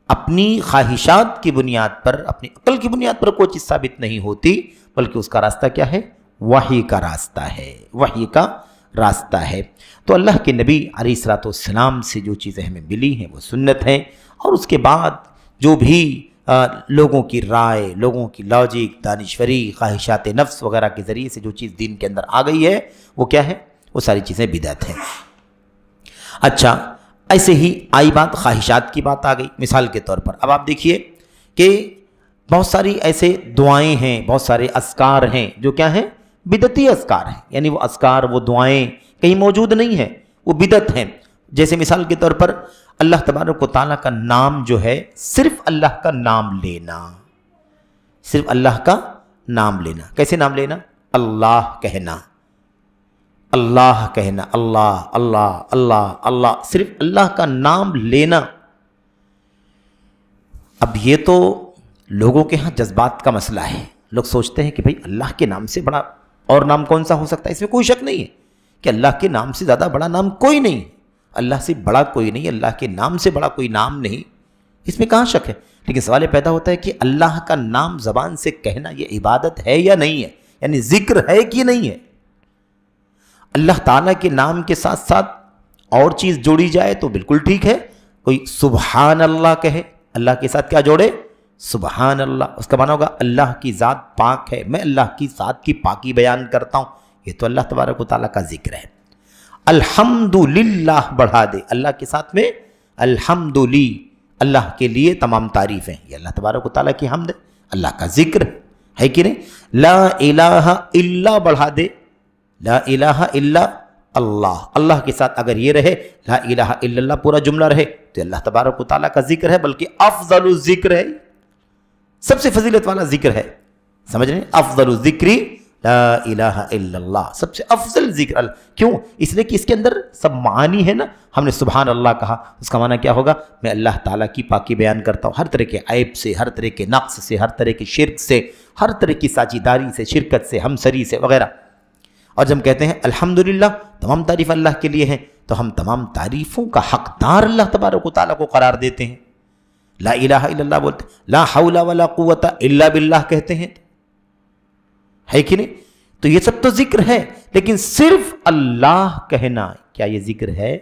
اپنی خواہشات کی بنیاد پر، اپنی عقل کی بنیاد پر کوئی چیز ثابت نہیں ہوتی، بلکہ اس کا راستہ کیا ہے؟ وحی کا راستہ ہے، وحی کا راستہ ہے۔ تو اللہ کے نبی علیہ الصلوۃ والسلام سے جو چیزیں ہمیں ملی ہیں وہ سنت ہیں، اور اس کے بعد جو بھی لوگوں کی رائے، لوگوں کی لاجک، دانشوری، خواہشات نفس وغیرہ کے ذریعے سے جو چیز دین کے اندر آ گئی ہے وہ کیا ہے؟ وہ ساری چیزیں بدعت ہیں۔ اچھا، ایسے ہی آئی بات خواہشات کی بات آ گئی مثال کے طور پر۔ اب آپ دیکھیے کہ بہت ساری ایسے دعائیں ہیں، بہت سارے اذکار ہیں جو کیا ہیں؟ بدعتی اذکار ہیں، یعنی وہ اذکار، وہ دعائیں کہیں موجود نہیں ہیں، وہ بدعت ہیں۔ جیسے مثال کے طور پر اللہ تبارک و تعالیٰ کا نام جو ہے، صرف اللہ کا نام لینا، صرف اللہ کا نام لینا۔ کیسے نام لینا؟ اللہ کہنا، اللہ کہنا، اللہ اللہ اللہ اللہ، صرف اللہ کا نام لینا۔ اب یہ تو لوگوں کے ہاں جذبات کا مسئلہ ہے، لوگ سوچتے ہیں کہ بھئی اللہ کے نام سے بڑا اور نام کون سا ہو سکتا ہے؟ اس میں کوئی شک نہیں ہے کہ اللہ کے نام سے زیادہ بڑا نام کوئی نہیں، اللہ سے بڑا کوئی نہیں، اللہ کے نام سے بڑا کوئی نام نہیں، اس میں کہاں شک ہے۔ لیکن سوال پیدا ہوتا ہے کہ اللہ کا نام زبان سے کہنا یہ عبادت ہے یا نہیں ہے، یعنی ذکر ہے کہ نہیں ہے۔ اللہ تعالیٰ کے نام کے ساتھ ساتھ اور چیز جوڑی جائے تو بالکل ٹھیک ہے، کوئی سبحان اللہ کہے، اللہ کے ساتھ کیا جوڑے؟ سبحان اللہ، اس کا معنی ہوگا اللہ کی ذات پاک ہے، میں اللہ کی ذات کی پاکی بیان کرتا ہوں، یہ تو اللہ تبارک و تعالیٰ کا ذکر ہے۔ الحمدللہ بڑھا دے، اللہ کے ساتھ میں الحمدلی، اللہ کے لیے تمام تعریفیں، یہ اللہ تبارک و تعالیٰ کی حمد ہے، اللہ کا ذکر ہے کہ نہیں؟ لا الہ الا بڑھا دے، لا الہ الا اللہ، اللہ کے ساتھ اگر یہ رہے لا الہ الا اللہ پورا جملہ رہے تو اللہ تبارک و تعالیٰ کا ذکر ہے، بلکہ افضل الذکر ہے، سب سے فضیلت والا ذکر ہے، سمجھ رہے ہیں؟ افضل الذکر لا الہ الا اللہ، سب سے افضل ذکر اللہ۔ کیوں؟ اس لیے کہ اس کے اندر سب معانی ہے نا۔ ہم نے سبحان اللہ کہا، اس کا معنی کیا ہوگا؟ میں اللہ تعالیٰ کی پاکی بیان کرتا ہوں، ہر طرح کے عیب سے، ہر طرح کے نقص سے، ہر طرح کے شرک سے، ہر طرح کی ساجیداری سے، شرکت سے، ہمسری سے وغیرہ۔ اور جب ہم کہتے ہیں الحمدللہ، تمام تعریف اللہ کے لیے ہیں، تو ہم تمام تعریفوں کا حقدار اللہ تبارک و تعالیٰ کو قرار دیتے ہیں۔ لا الہ الا اللہ بولتے ہیں، لا حول ولا قوت الا باللہ کہتے ہیں، ہے کہ نہیں؟ تو یہ سب تو ذکر ہے، لیکن صرف اللہ کہنا کیا یہ ذکر ہے؟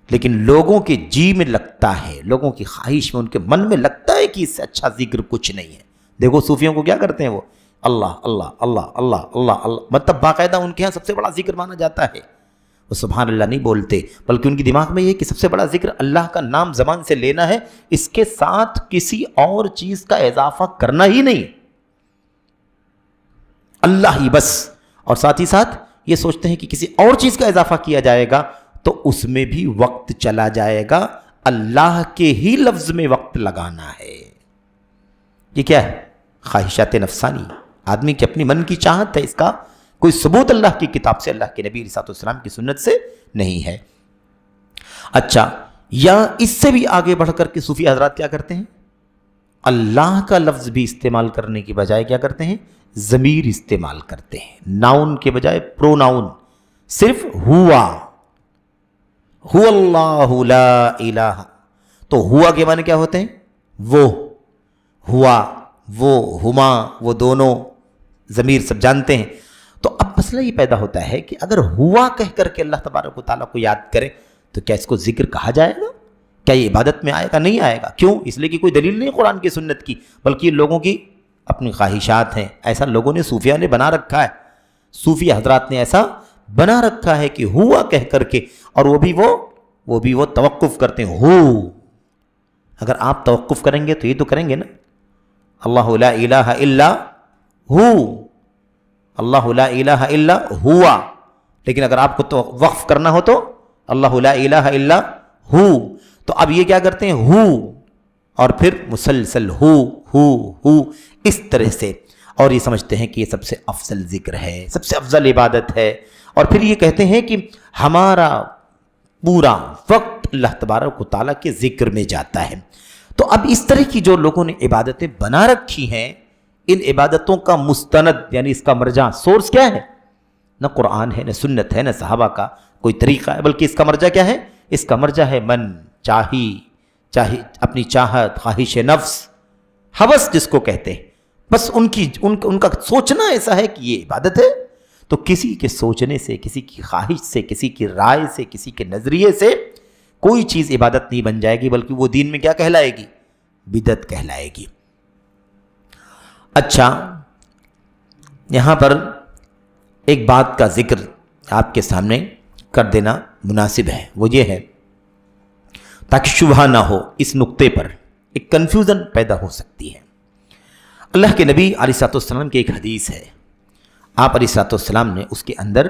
لیکن لوگوں کے جی میں لگتا ہے، لوگوں کی خواہش میں، ان کے من میں لگتا ہے کہ اس سے اچھا ذکر کچھ نہیں ہے۔ دیکھو صوفیوں کو کیا کرتے ہیں، وہ اللہ اللہ اللہ اللہ اللہ اللہ، مطلب باقاعدہ ان کے ہاں سب سے بڑا ذکر مانا جاتا ہے۔ وہ سبحان اللہ نہیں بولتے، بلکہ ان کی دماغ میں یہ کہ سب سے بڑا ذکر اللہ کا نام زبان سے لینا ہے، اس کے ساتھ کسی اور چیز کا اضافہ کرنا ہی نہیں، اللہ ہی بس۔ اور ساتھ ہی ساتھ یہ سوچتے ہیں کہ کسی اور چیز کا اضافہ کیا جائے گا تو اس میں بھی وقت چلا جائے گا، اللہ کے ہی لفظ میں وقت لگانا ہے۔ یہ کیا ہے؟ خواہشات نفسانی، آدمی کی اپنی من کی چاہت ہے، اس کا کوئی ثبوت اللہ کی کتاب سے، اللہ کے نبی علیہ السلام کی سنت سے نہیں ہے۔ اچھا، یا اس سے بھی آگے بڑھ کر کے صوفی حضرات کیا کرتے ہیں، اللہ کا لفظ بھی استعمال کرنے کی بجائے کیا کرتے ہیں، ضمیر استعمال کرتے ہیں، ناؤن کے بجائے پرو ناؤن، صرف ہوا، هو اللہ لا الہ، تو ہوا کے معنی کیا ہوتے ہیں، وہ، ہوا، وہ، ہما، وہ دونوں، ضمیر سب جانتے ہیں۔ تو اب مسئلہ یہ پیدا ہوتا ہے کہ اگر ہوا کہہ کر کے اللہ تبارک و تعالیٰ کو یاد کریں تو کیا اس کو ذکر کہا جائے گا؟ کیا یہ عبادت میں آئے گا؟ نہیں آئے گا۔ کیوں؟ اس لیے کہ کوئی دلیل نہیں قرآن کی سنت کی، بلکہ یہ لوگوں کی اپنی خواہشات ہیں۔ ایسا لوگوں نے، صوفیہ نے بنا رکھا ہے، صوفی حضرات نے ایسا بنا رکھا ہے کہ ہوا کہہ کر کے، اور وہ بھی توقف کرتے ہیں، ہو۔ اگر آپ توقف کریں گے تو یہ تو کریں گے نا، اللہ لا الہ الا ہو، اللہ لا الہ الا ہوا، لیکن اگر آپ کو تو وقف کرنا ہو تو اللہ لا الہ الا ہو، تو اب یہ کیا کرتے ہیں، ہو، اور پھر مسلسل ہو اس طرح سے، اور یہ سمجھتے ہیں کہ یہ سب سے افضل ذکر ہے، سب سے افضل عبادت ہے، اور پھر یہ کہتے ہیں کہ ہمارا پورا وقت اللہ تبارک و تعالیٰ کے ذکر میں جاتا ہے۔ تو اب اس طرح کی جو لوگوں نے عبادتیں بنا رکھی ہیں، ان عبادتوں کا مستند یعنی اس کا مرجع، سورس کیا ہے؟ نہ قرآن ہے، نہ سنت ہے، نہ صحابہ کا کوئی طریقہ ہے، بلکہ اس کا مرجع کیا ہے؟ اس کا مرجع ہے من، چاہی اپنی چاہت، خواہش نفس، ہوس جس کو کہتے ہیں، بس ان کا سوچنا ایسا ہے کہ یہ عبادت ہے۔ تو کسی کے سوچنے سے، کسی کی خواہش سے، کسی کی رائے سے، کسی کے نظریے سے کوئی چیز عبادت نہیں بن جائے گی، بلکہ وہ دین میں کیا کہلائے گی؟ بدعت کہلائے گی۔ اچھا، یہاں پر ایک بات کا ذکر آپ کے سامنے کر دینا مناسب ہے، وہ یہ ہے تاکہ شبہ نہ ہو، اس نقطے پر ایک کنفیوژن پیدا ہو سکتی ہے۔ اللہ کے نبی علیہ السلام کی ایک حدیث ہے، آپ علیہ السلام نے اس کے اندر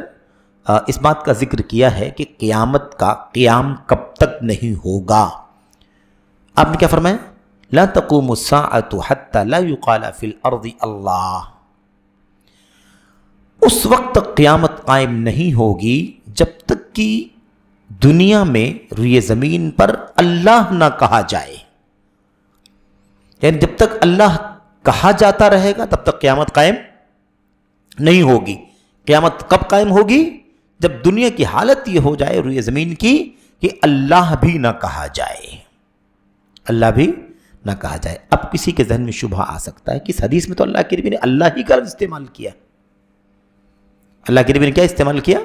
اس بات کا ذکر کیا ہے کہ قیامت کا قیام کب تک نہیں ہوگا۔ آپ نے کیا فرمایا؟ لا تقوم الساعة حتى لا يقال في الارض اللہ، اس وقت تک قیامت قائم نہیں ہوگی جب تک کہ دنیا میں روئے زمین پر اللہ نہ کہا جائے، یعنی جب تک اللہ کہا جاتا رہے گا تب تک قیامت قائم نہیں ہوگی۔ قیامت کب قائم ہوگی؟ جب دنیا کی حالت یہ ہو جائے روئے زمین کی کہ اللہ بھی نہ کہا جائے، اللہ بھی نہ کہا جائے۔ اب کسی کے ذہن میں شبہ آ سکتا ہے کہ اس حدیث میں تو اللہ کے نبی نے اللہ ہی کا لفظ استعمال کیا، اللہ کے نبی نے کیا استعمال کیا؟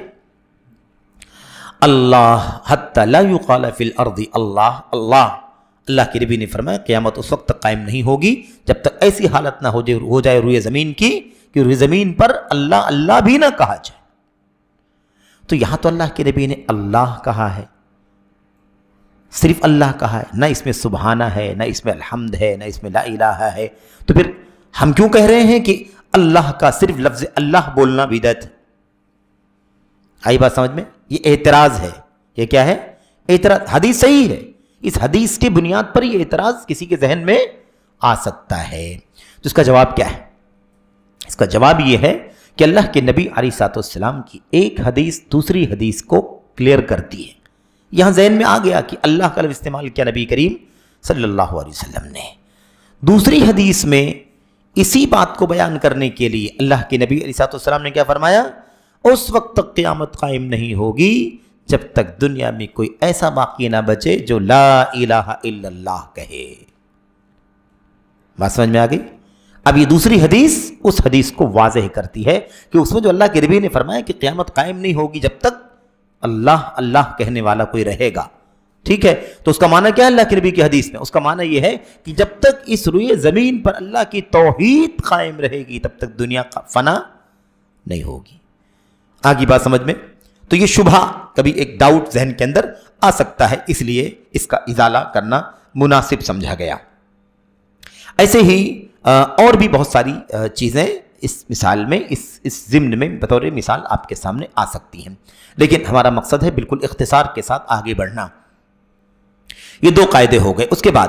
اللہ، حتی لا یقال فی الارض اللہ، اللہ کے نبی نے فرمایا قیامت اس وقت تک قائم نہیں ہوگی جب تک ایسی حالت نہ ہو جائے روئے زمین کی کہ روئے زمین پر اللہ اللہ بھی نہ کہا جائے۔ تو یہاں تو اللہ کے نبی نے اللہ کہا ہے، صرف اللہ کہا ہے، نہ اس میں سبحانہ ہے، نہ اس میں الحمد ہے، نہ اس میں لا الہ ہے، تو پھر ہم کیوں کہہ رہے ہیں کہ اللہ کا صرف لفظ اللہ بولنا بدعت ہے؟ آئی بات سمجھ میں؟ یہ اعتراض ہے۔ یہ کیا ہے؟ اعتراض۔ حدیث صحیح ہے، اس حدیث کی بنیاد پر یہ اعتراض کسی کے ذہن میں آ سکتا ہے۔ تو اس کا جواب کیا ہے؟ اس کا جواب یہ ہے کہ اللہ کے نبی علیہ السلام کی ایک حدیث دوسری حدیث کو کلیئر کرتی ہے۔ یہاں ذہن میں آ گیا کہ اللہ کا لفظ استعمال کیا نبی کریم صلی اللہ علیہ وسلم نے۔ دوسری حدیث میں اسی بات کو بیان کرنے کے لیے اللہ کے نبی علیہ السلام نے کیا فرمایا؟ اس وقت تک قیامت قائم نہیں ہوگی جب تک دنیا میں کوئی ایسا باقی نہ بچے جو لا الہ الا اللہ کہے۔ بات سمجھ میں آ گئی؟ اب یہ دوسری حدیث اس حدیث کو واضح کرتی ہے کہ اس میں جو اللہ کے نبی نے فرمایا کہ قیامت قائم نہیں ہوگی جب تک اللہ اللہ کہنے والا کوئی رہے گا، ٹھیک ہے؟ تو اس کا معنی کیا ہے اللہ کے نبی کی حدیث میں؟ اس کا معنی یہ ہے کہ جب تک اس روئے زمین پر اللہ کی توحید قائم رہے گی تب تک دنیا کا فنا نہیں ہوگی۔ آگی بات سمجھ میں؟ تو یہ شبہ کبھی ایک ڈاؤٹ ذہن کے اندر آ سکتا ہے، اس لیے اس کا ازالہ کرنا مناسب سمجھا گیا۔ ایسے ہی اور بھی بہت ساری چیزیں اس مثال میں اس ضمن میں بطور مثال آپ کے سامنے آ سکتی ہیں، لیکن ہمارا مقصد ہے بالکل اختصار کے ساتھ آگے بڑھنا۔ یہ دو قاعدے ہو گئے۔ اس کے بعد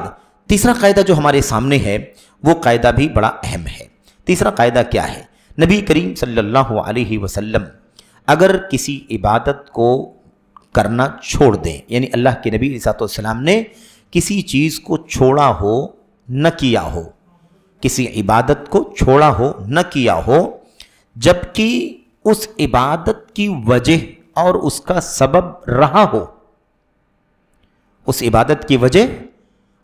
تیسرا قاعدہ جو ہمارے سامنے ہے وہ قاعدہ بھی بڑا اہم ہے۔ تیسرا قاعدہ کیا ہے؟ نبی کریم صلی اللہ علیہ وسلم اگر کسی عبادت کو کرنا چھوڑ دیں، یعنی اللہ کے نبی علیہ السلام نے کسی چیز کو چھوڑا ہو نہ کیا ہو، کسی عبادت کو چھوڑا ہو نہ کیا ہو، جبکہ اس عبادت کی وجہ اور اس کا سبب رہا ہو، اس عبادت کی وجہ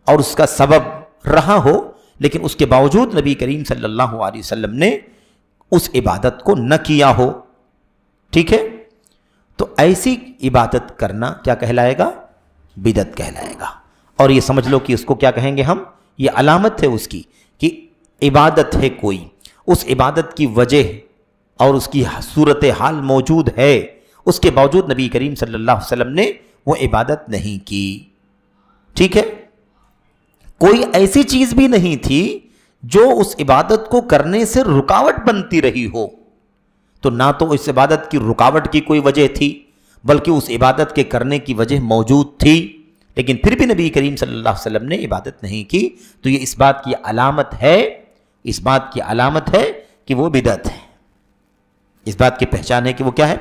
اور اس کا سبب رہا ہو، لیکن اس کے باوجود نبی کریم صلی اللہ علیہ وسلم نے اس عبادت کو نہ کیا ہو، ٹھیک ہے؟ تو ایسی عبادت کرنا کیا کہلائے گا؟ بدعت کہلائے گا۔ اور یہ سمجھ لو کہ اس کو کیا کہیں گے ہم؟ یہ علامت ہے اس کی کہ عبادت ہے کوئی، اس عبادت کی وجہ اور اس کی صورتحال موجود ہے، اس کے باوجود نبی کریم صلی اللہ علیہ وسلم نے وہ عبادت نہیں کی، ٹھیک ہے؟ کوئی ایسی چیز بھی نہیں تھی جو اس عبادت کو کرنے سے رکاوٹ بنتی رہی ہو، تو نہ تو اس عبادت کی رکاوٹ کی کوئی وجہ تھی بلکہ اس عبادت کے کرنے کی وجہ موجود تھی، لیکن پھر بھی نبی کریم صلی اللہ علیہ وسلم نے عبادت نہیں کی، تو یہ اس بات کی علامت ہے، اس بات کی علامت ہے کہ وہ بدعت ہے، اس بات کی پہچان ہے کہ وہ کیا ہے؟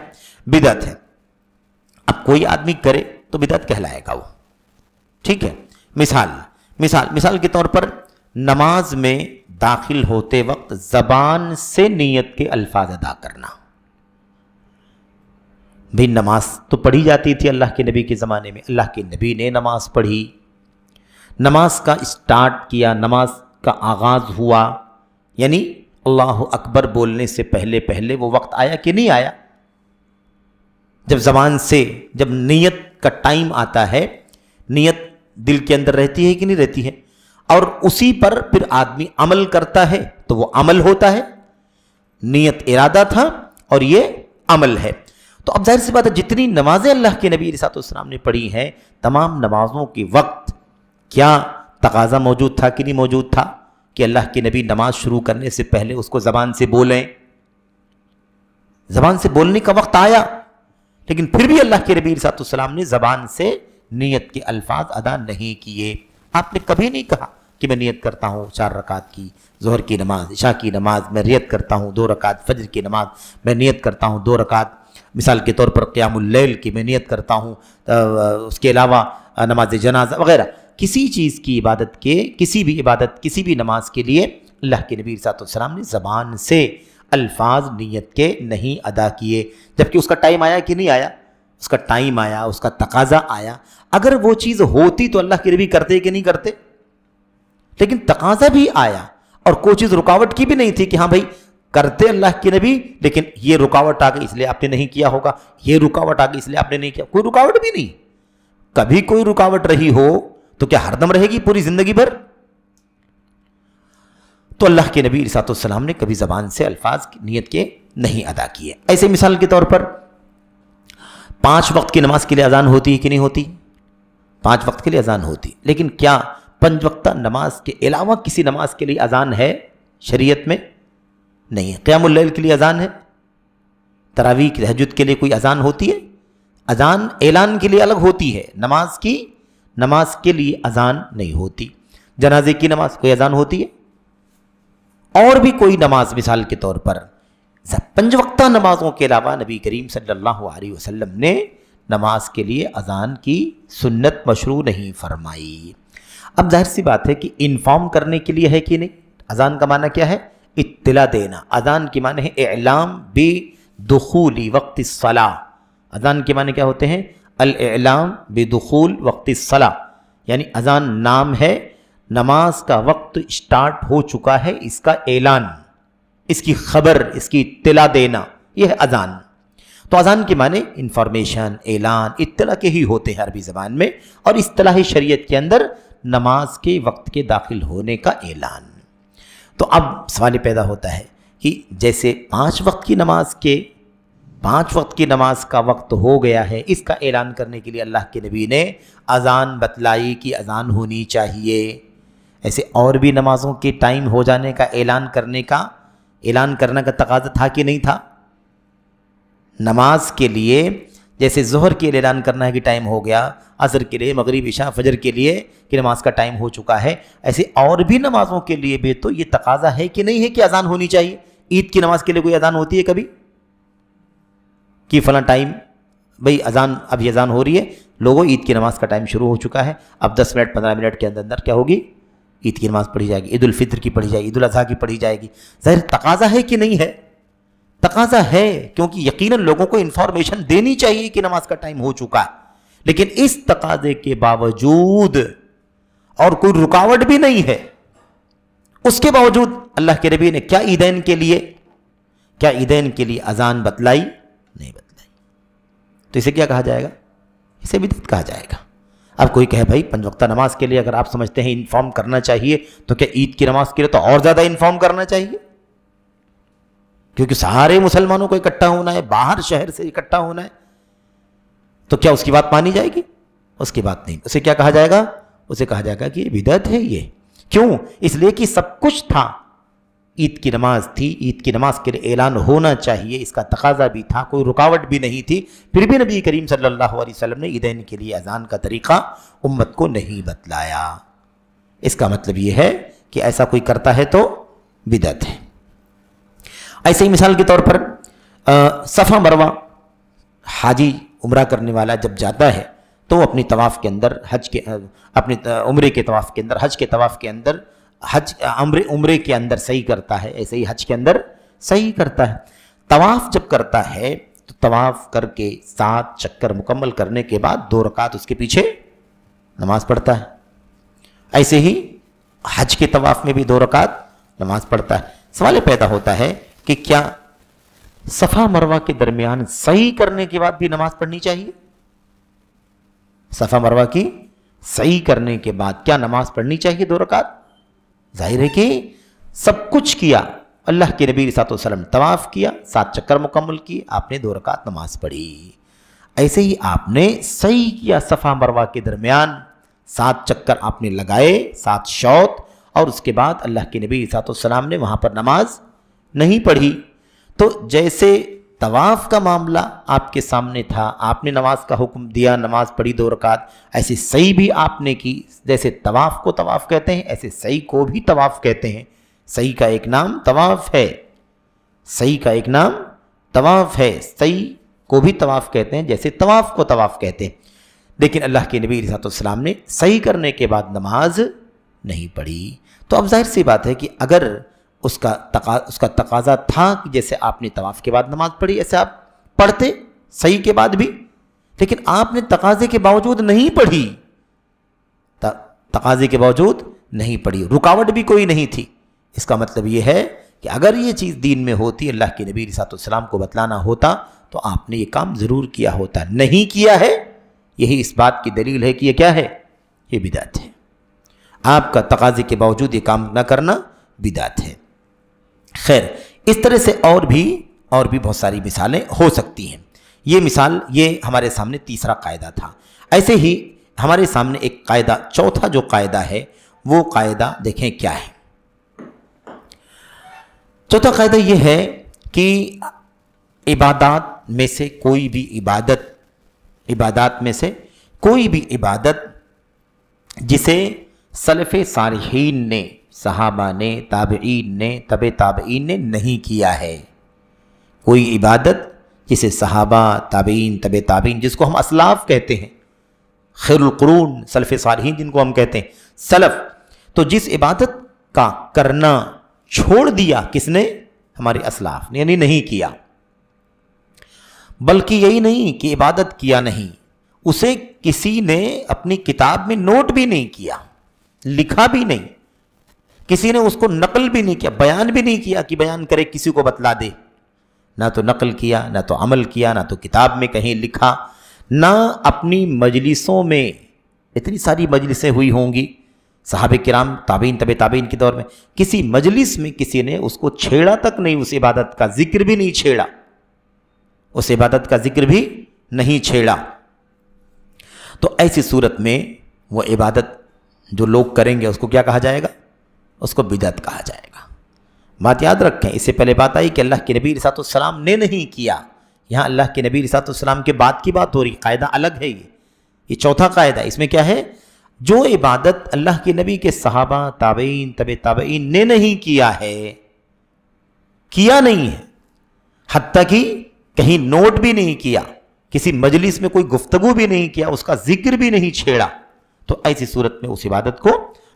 بدعت ہے۔ اب کوئی آدمی کرے تو بدعت کہلائے گا وہ، ٹھیک ہے؟ مثال کے طور پر نماز میں داخل ہوتے وقت زبان سے نیت کے الفاظ ادا کرنا۔ بھی نماز تو پڑھی جاتی تھی اللہ کے نبی کے زمانے میں، اللہ کے نبی نے نماز پڑھی، نماز کا اسٹارٹ کیا، نماز کا آغاز ہوا، یعنی اللہ اکبر بولنے سے پہلے پہلے وہ وقت آیا کہ نہیں آیا؟ جب زبان سے جب نیت کا ٹائم آتا ہے، نیت دل کے اندر رہتی ہے کہ نہیں رہتی ہے؟ اور اسی پر پھر آدمی عمل کرتا ہے تو وہ عمل ہوتا ہے، نیت ارادہ تھا اور یہ عمل ہے۔ تو اب ظاہر سی بات ہے جتنی نمازیں اللہ کے نبی علیہ السلام نے پڑھی ہیں، تمام نمازوں کے وقت کیا تقاضا موجود تھا کہ نہیں موجود تھا کہ اللہ کے نبی نماز شروع کرنے سے پہلے اس کو زبان سے بولیں؟ زبان سے بولنے کا وقت آیا، لیکن پھر بھی اللہ کے نبی علیہ السلام نے زبان سے نیت کے الفاظ ادا نہیں کیے۔ آپ نے کبھی نہیں کہا کہ میں نیت کرتا ہوں 4 رکعت کی ظہر کی نماز، عشاء کی نماز میں نیت کرتا ہوں 2 رکعت، فجر کی نماز میں نیت کرتا ہوں 2 رکعت، مثال کے طور پر قیام اللیل کی میں نیت کرتا ہوں، اس کے علاوہ نماز جنازہ وغیرہ کسی چیز کی عبادت کے، کسی بھی عبادت کسی بھی نماز کے لیے اللہ کے نبی صلی اللہ علیہ وسلم نے زبان سے الفاظ نیت کے نہیں ادا کیے، جبکہ اس کا ٹائم آیا کہ نہیں آیا؟ اس کا ٹائم آیا، اس کا تقاضا آیا۔ اگر وہ چیز ہوتی تو اللہ کے نبی کرتے کہ نہیں کرتے؟ لیکن تقاضا بھی آیا اور کوئی چیز رکاوٹ کی بھی نہیں تھی کہ ہاں بھائی کرتے اللہ کے نبی، لیکن یہ رکاوٹ آ گئی اس لیے آپ نے نہیں کیا ہوگا، یہ رکاوٹ آ گئی اس لیے آپ نے نہیں کیا۔ کوئی رکاوٹ بھی نہیں۔ کبھی کوئی رکاوٹ رہی ہو تو کیا ہر دم رہے گی پوری زندگی بھر؟ تو اللہ کے نبی علیہ السلام نے کبھی زبان سے الفاظ نیت کے نہیں ادا کیے۔ ایسے مثال کے طور پر 5 وقت کی نماز کے لیے اذان ہوتی ہے کہ نہیں ہوتی؟ 5 وقت کے لیے اذان ہوتی، لیکن کیا 5 وقتہ نماز کے علاوہ کسی نماز کے لیے اذان ہے شریعت میں؟ نہیں ہے۔ قیام اللیل کے لیے اذان ہے، تراویح تہجد کے لیے کوئی اذان ہوتی ہے؟ اذان اعلان کے لیے الگ ہوتی ہے، نماز کے لیے اذان نہیں ہوتی۔ جنازے کی نماز کوئی اذان ہوتی ہے؟ اور بھی کوئی نماز مثال کے طور پر 5 وقتہ نمازوں کے علاوہ نبی کریم صلی اللہ علیہ وسلم نے نماز کے لیے اذان کی سنت مشروع نہیں فرمائی۔ اب ظاہر سی بات ہے کہ انفارم کرنے کے لیے ہے کہ نہیں؟ اذان کا معنی کیا ہے؟ اطلاع دینا۔ اذان کی معنی ہے اعلام بدخول وقت الصلاۃ۔ اذان کے معنی کیا ہوتے ہیں؟ الاعلام بدخول وقت الصلاۃ، یعنی اذان نام ہے، نماز کا وقت سٹارٹ ہو چکا ہے، اس کا اعلان، اس کی خبر، اس کی اطلاع دینا، یہ ہے اذان۔ تو اذان کے معنی انفارمیشن، اعلان، اطلاع کے ہی ہوتے ہیں عربی زبان میں، اور اصطلاحی شریعت کے اندر نماز کے وقت کے داخل ہونے کا اعلان۔ تو اب سوال پیدا ہوتا ہے کہ جیسے 5 وقت کی نماز کا وقت ہو گیا ہے، اس کا اعلان کرنے کے لیے اللہ کے نبی نے اذان بتلائی کہ اذان ہونی چاہیے، ایسے اور بھی نمازوں کے ٹائم ہو جانے کا اعلان کرنے کا تقاضا تھا کہ نہیں تھا؟ نماز کے لیے جیسے ظہر کے لیے اعلان کرنا ہے کہ ٹائم ہو گیا، عصر کے لیے، مغرب، عشاء، فجر کے لیے کہ نماز کا ٹائم ہو چکا ہے، ایسے اور بھی نمازوں کے لیے بھی تو یہ تقاضا ہے کہ نہیں ہے کہ اذان ہونی چاہیے؟ عید کی نماز کے لیے کوئی اذان ہوتی ہے کبھی کہ فلاں ٹائم بھئی اذان، اب یہ اذان ہو رہی ہے، لوگوں عید کی نماز کا ٹائم شروع ہو چکا ہے، اب 10 منٹ 15 منٹ کے اندر کیا ہوگی؟ عید کی نماز پڑھی جائے گی، عید الفطر کی پڑھی جائے گی، عید الاضحیٰ کی پڑھی جائے گی۔ ظاہر تقاضا ہے کہ نہیں ہے؟ تقاضا ہے، کیونکہ یقیناً لوگوں کو انفارمیشن دینی چاہیے کہ نماز کا ٹائم ہو چکا ہے، لیکن اس تقاضے کے باوجود اور کوئی رکاوٹ بھی نہیں ہے، اس کے باوجود اللہ کے نبی نے کیا عیدین کے لیے اذان بتلائی؟ نہیں بتلائی۔ تو اسے کیا کہا جائے گا؟ اسے بدعت کہا جائے گا۔ اب کوئی کہے بھائی 5 وقتہ نماز کے لیے اگر آپ سمجھتے ہیں انفارم کرنا چاہیے تو کیا عید کی نماز کے لیے تو اور زیادہ انفارم کرنا چاہیے؟ کیونکہ سارے مسلمانوں کو اکٹھا ہونا ہے، باہر شہر سے اکٹھا ہونا ہے، تو کیا اس کی بات مانی جائے گی؟ اس کی بات نہیں۔ اسے کیا کہا جائے گا؟ اسے کہا جائے گا کہ یہ بدعت ہے۔ یہ کیوں؟ اس لیے کہ سب کچھ تھا، عید کی نماز تھی، عید کی نماز کے لیے اعلان ہونا چاہیے، اس کا تقاضا بھی تھا، کوئی رکاوٹ بھی نہیں تھی، پھر بھی نبی کریم صلی اللہ علیہ وسلم نے عیدین کے لیے اذان کا طریقہ امت کو نہیں بتلایا۔ اس کا مطلب یہ ہے کہ ایسا کوئی کرتا ہے تو بدعت ہے۔ ایسے ہی مثال کے طور پر صفا مروہ، حاجی عمرہ کرنے والا جب جاتا ہے تو وہ اپنی طواف کے اندر اپنے عمرے کے طواف کے اندر، حج کے طواف کے اندر، عمرے کے اندر صحیح کرتا ہے، ایسے ہی حج کے اندر صحیح کرتا ہے۔ طواف جب کرتا ہے تو طواف کر کے 7 چکر مکمل کرنے کے بعد 2 رکعت اس کے پیچھے نماز پڑھتا ہے، ایسے ہی حج کے طواف میں بھی 2 رکعت نماز پڑھتا ہے۔ سوال پیدا ہوتا ہے کہ کیا صفا مروہ کے درمیان صحیح کرنے کے بعد بھی نماز پڑھنی چاہیے؟ صفا مروہ کی صحیح کرنے کے بعد کیا نماز پڑھنی چاہیے 2 رکعت؟ ظاہر ہے کہ سب کچھ کیا، اللہ کے نبی صلی اللہ علیہ وسلم طواف کیا، 7 چکر مکمل کیے، آپ نے 2 رکعت نماز پڑھی، ایسے ہی آپ نے صحیح کیا، صفا مروہ کے درمیان 7 چکر آپ نے لگائے، 7 شوط، اور اس کے بعد اللہ کے نبی صلی اللہ علیہ وسلم نے وہاں پر نماز نہیں پڑھی۔ تو جیسے طواف کا معاملہ آپ کے سامنے تھا، آپ نے نماز کا حکم دیا، نماز پڑھی 2 رکعت، ایسے صحیح بھی آپ نے کی۔ جیسے طواف کو طواف کہتے ہیں، ایسے صحیح کو بھی طواف کہتے ہیں۔ صحیح کا ایک نام طواف ہے، صحیح کا ایک نام طواف ہے، صحیح کو بھی طواف کہتے ہیں جیسے طواف کو طواف کہتے ہیں۔ لیکن اللہ کے نبی صلی اللہ علیہ وسلم نے صحیح کرنے کے بعد نماز نہیں پڑھی۔ تو اب ظاہر سی بات ہے کہ اگر اس کا تقاضا تھا کہ جیسے آپ نے طواف کے بعد نماز پڑھی ایسے آپ پڑھتے صحیح کے بعد بھی، لیکن آپ نے تقاضے کے باوجود نہیں پڑھی، تقاضے کے باوجود نہیں پڑھی، رکاوٹ بھی کوئی نہیں تھی۔ اس کا مطلب یہ ہے کہ اگر یہ چیز دین میں ہوتی، اللہ کے نبی صلی اللہ علیہ وسلم کو بتلانا ہوتا تو آپ نے یہ کام ضرور کیا ہوتا، نہیں کیا ہے، یہی اس بات کی دلیل ہے کہ یہ کیا ہے؟ یہ بدعت ہے۔ آپ کا تقاضے کے باوجود یہ کام نہ کرنا بدعت ہے۔ خیر، اس طرح سے اور بھی بہت ساری مثالیں ہو سکتی ہیں۔ یہ ہمارے سامنے تیسرا قاعدہ تھا۔ ایسے ہی ہمارے سامنے ایک قاعدہ، چوتھا جو قاعدہ ہے وہ قاعدہ دیکھیں کیا ہے۔ چوتھا قاعدہ یہ ہے کہ عبادات میں سے کوئی بھی عبادت جسے سلف صالحین نے، صحابہ نے، تابعین نے، تبع تابعین نے نہیں کیا ہے، کوئی عبادت جسے صحابہ، تابعین، تبع تابعین، جس کو ہم اسلاف کہتے ہیں، خیر القرون، سلف صالحین جن کو ہم کہتے ہیں، سلف، تو جس عبادت کا کرنا چھوڑ دیا کس نے؟ ہمارے اسلاف نے، یعنی نہیں کیا۔ بلکہ یہی نہیں کہ عبادت کیا نہیں، اسے کسی نے اپنی کتاب میں نوٹ بھی نہیں کیا، لکھا بھی نہیں، کسی نے اس کو نقل بھی نہیں کیا، بیان بھی نہیں کیا کہ بیان کرے کسی کو بتلا دے، نہ تو نقل کیا، نہ تو عمل کیا، نہ تو کتاب میں کہیں لکھا، نہ اپنی مجلسوں میں، اتنی ساری مجلسیں ہوئی ہوں گی صحابہ کرام، تابعین، تبع تابعین کے دور میں، کسی مجلس میں کسی نے اس کو چھیڑا تک نہیں، اس عبادت کا ذکر بھی نہیں چھیڑا، اس عبادت کا ذکر بھی نہیں چھیڑا۔ تو ایسی صورت میں وہ عبادت جو لوگ کریں گے اس کو کیا کہا جائے گا؟ اس کو بدعت کہا جائے گا۔ بات یاد رکھیں، اس سے پہلے بات آئی کہ اللہ کے نبی علیہ السلام نے نہیں کیا، یہاں اللہ کے نبی علیہ السلام کے بعد کی بات ہو رہی، قاعدہ الگ ہے یہ چوتھا قاعدہ۔ اس میں کیا ہے؟ جو عبادت اللہ کے نبی کے صحابہ، تابعین، تبع تابعین نے نہیں کیا ہے، کیا نہیں ہے، حتیٰ کہ کہیں نوٹ بھی نہیں کیا، کسی مجلس میں کوئی گفتگو بھی نہیں کیا، اس کا ذکر بھی نہیں چھیڑا، تو ایسی صورت میں اس عبادت کو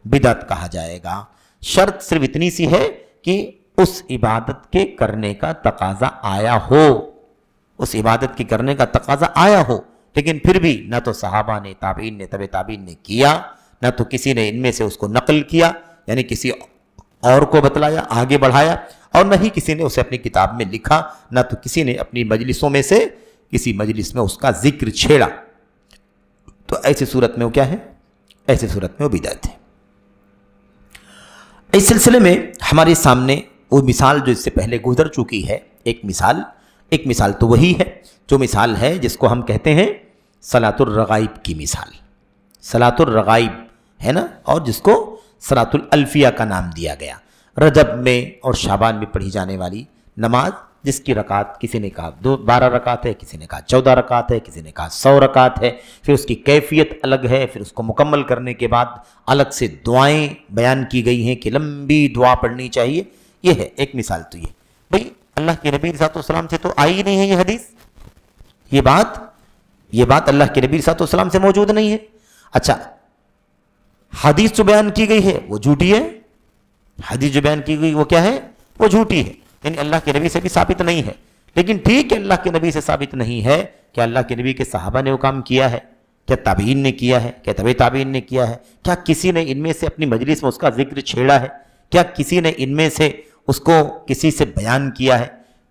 بدعت کہا جائے گا۔ شرط صرف اتنی سی ہے کہ اس عبادت کے کرنے کا تقاضا آیا ہو، اس عبادت کے کرنے کا تقاضا آیا ہو، لیکن پھر بھی نہ تو صحابہ نے، تابعین نے، تبع تابعین نے کیا، نہ تو کسی نے ان میں سے اس کو نقل کیا، یعنی کسی اور کو بتلایا، آگے بڑھایا، اور نہ ہی کسی نے اسے اپنی کتاب میں لکھا، نہ تو کسی نے اپنی مجلسوں میں سے کسی مجلس میں اس کا ذکر چھیڑا، تو ایسی صورت میں وہ کیا ہے؟ ایسی صورت میں وہ بدعت ہے۔ اس سلسلے میں ہمارے سامنے وہ مثال جو اس سے پہلے گزر چکی ہے، ایک مثال تو وہی ہے جو مثال ہے جس کو ہم کہتے ہیں صلاۃ الرغائب کی مثال، صلاۃ الرغائب ہے نا، اور جس کو صلاۃ الالفیہ کا نام دیا گیا، رجب میں اور شعبان میں پڑھی جانے والی نماز، جس کی رکعت کسی نے کہا 12 رکعت ہے، کسی نے کہا 14 رکعت ہے، کسی نے کہا 100 رکعت ہے، پھر اس کی کیفیت الگ ہے، پھر اس کو مکمل کرنے کے بعد الگ سے دعائیں بیان کی گئی ہیں کہ لمبی دعا پڑھنی چاہیے۔ یہ ہے ایک مثال، تو یہ بھئی اللہ کے نبی صلی اللہ علیہ وسلم سے تو آئی نہیں ہے یہ حدیث، یہ بات اللہ کے نبی صلی اللہ علیہ وسلم سے موجود نہیں ہے۔ اچھا، حدیث جو بیان کی گئی ہے وہ جھوٹی ہے، حدیث جو بیان کی گئی وہ کیا ہے؟ وہ جھوٹی ہے، یعنی اللہ کے نبی سے بھی ثابت نہیں ہے۔ لیکن ٹھیک ہے، اللہ کے نبی سے ثابت نہیں ہے، کیا اللہ کے نبی کے صحابہ نے وہ کام کیا ہے؟ کیا تابعین نے کیا ہے؟ کیا تبع تابعین نے کیا ہے؟ کیا کسی نے ان میں سے اپنی مجلس میں اس کا ذکر چھیڑا ہے؟ کیا کسی نے ان میں سے اس کو کسی سے بیان کیا ہے؟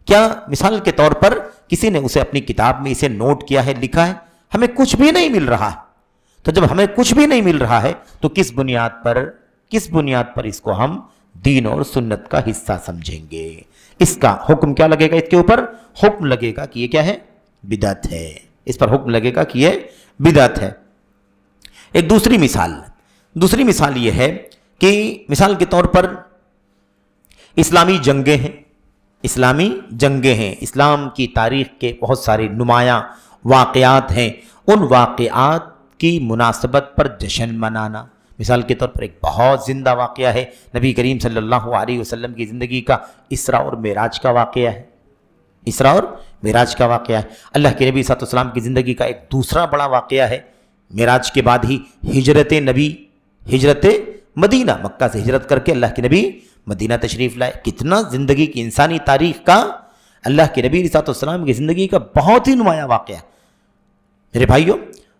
کیا مثال کے طور پر کسی نے اسے اپنی کتاب میں اسے نوٹ کیا ہے، لکھا ہے؟ ہمیں کچھ بھی نہیں مل رہا ہے۔ تو جب ہمیں کچھ بھی نہیں مل رہا ہے تو کس بنیاد پر اس کو ہم دین اور سنت کا حصہ سمجھیں گے؟ اس کا حکم کیا لگے گا؟ اس کے اوپر حکم لگے گا کہ یہ کیا ہے؟ بدعت ہے۔ اس پر حکم لگے گا کہ یہ بدعت ہے۔ ایک دوسری مثال یہ ہے کہ مثال کے طور پر اسلامی جنگیں ہیں، اسلام کی تاریخ کے بہت سارے نمایاں واقعات ہیں، ان واقعات کی مناسبت پر جشن منانا۔ مثال کے طور پر ایک بہت زندہ واقعہ ہے، نبی کریم صلی اللہ علیہ وسلم کی زندگی کا اسراء اور معراج کا واقعہ ہے، اللہ کے نبی صلی اللہ علیہ وسلم کی زندگی کا ایک دوسرا بڑا واقعہ ہے، معراج کے بعد ہی ہجرت مدینہ، مکہ سے ہجرت کر کے اللہ کے نبی مدینہ تشریف لائے۔ کتنا زندگی کی انسانی تاریخ کا اللہ کے نبی صلی اللہ علیہ وسلم کی زندگی کا بہت ہی نمایاں واقعہ۔ میرے بھائیوں،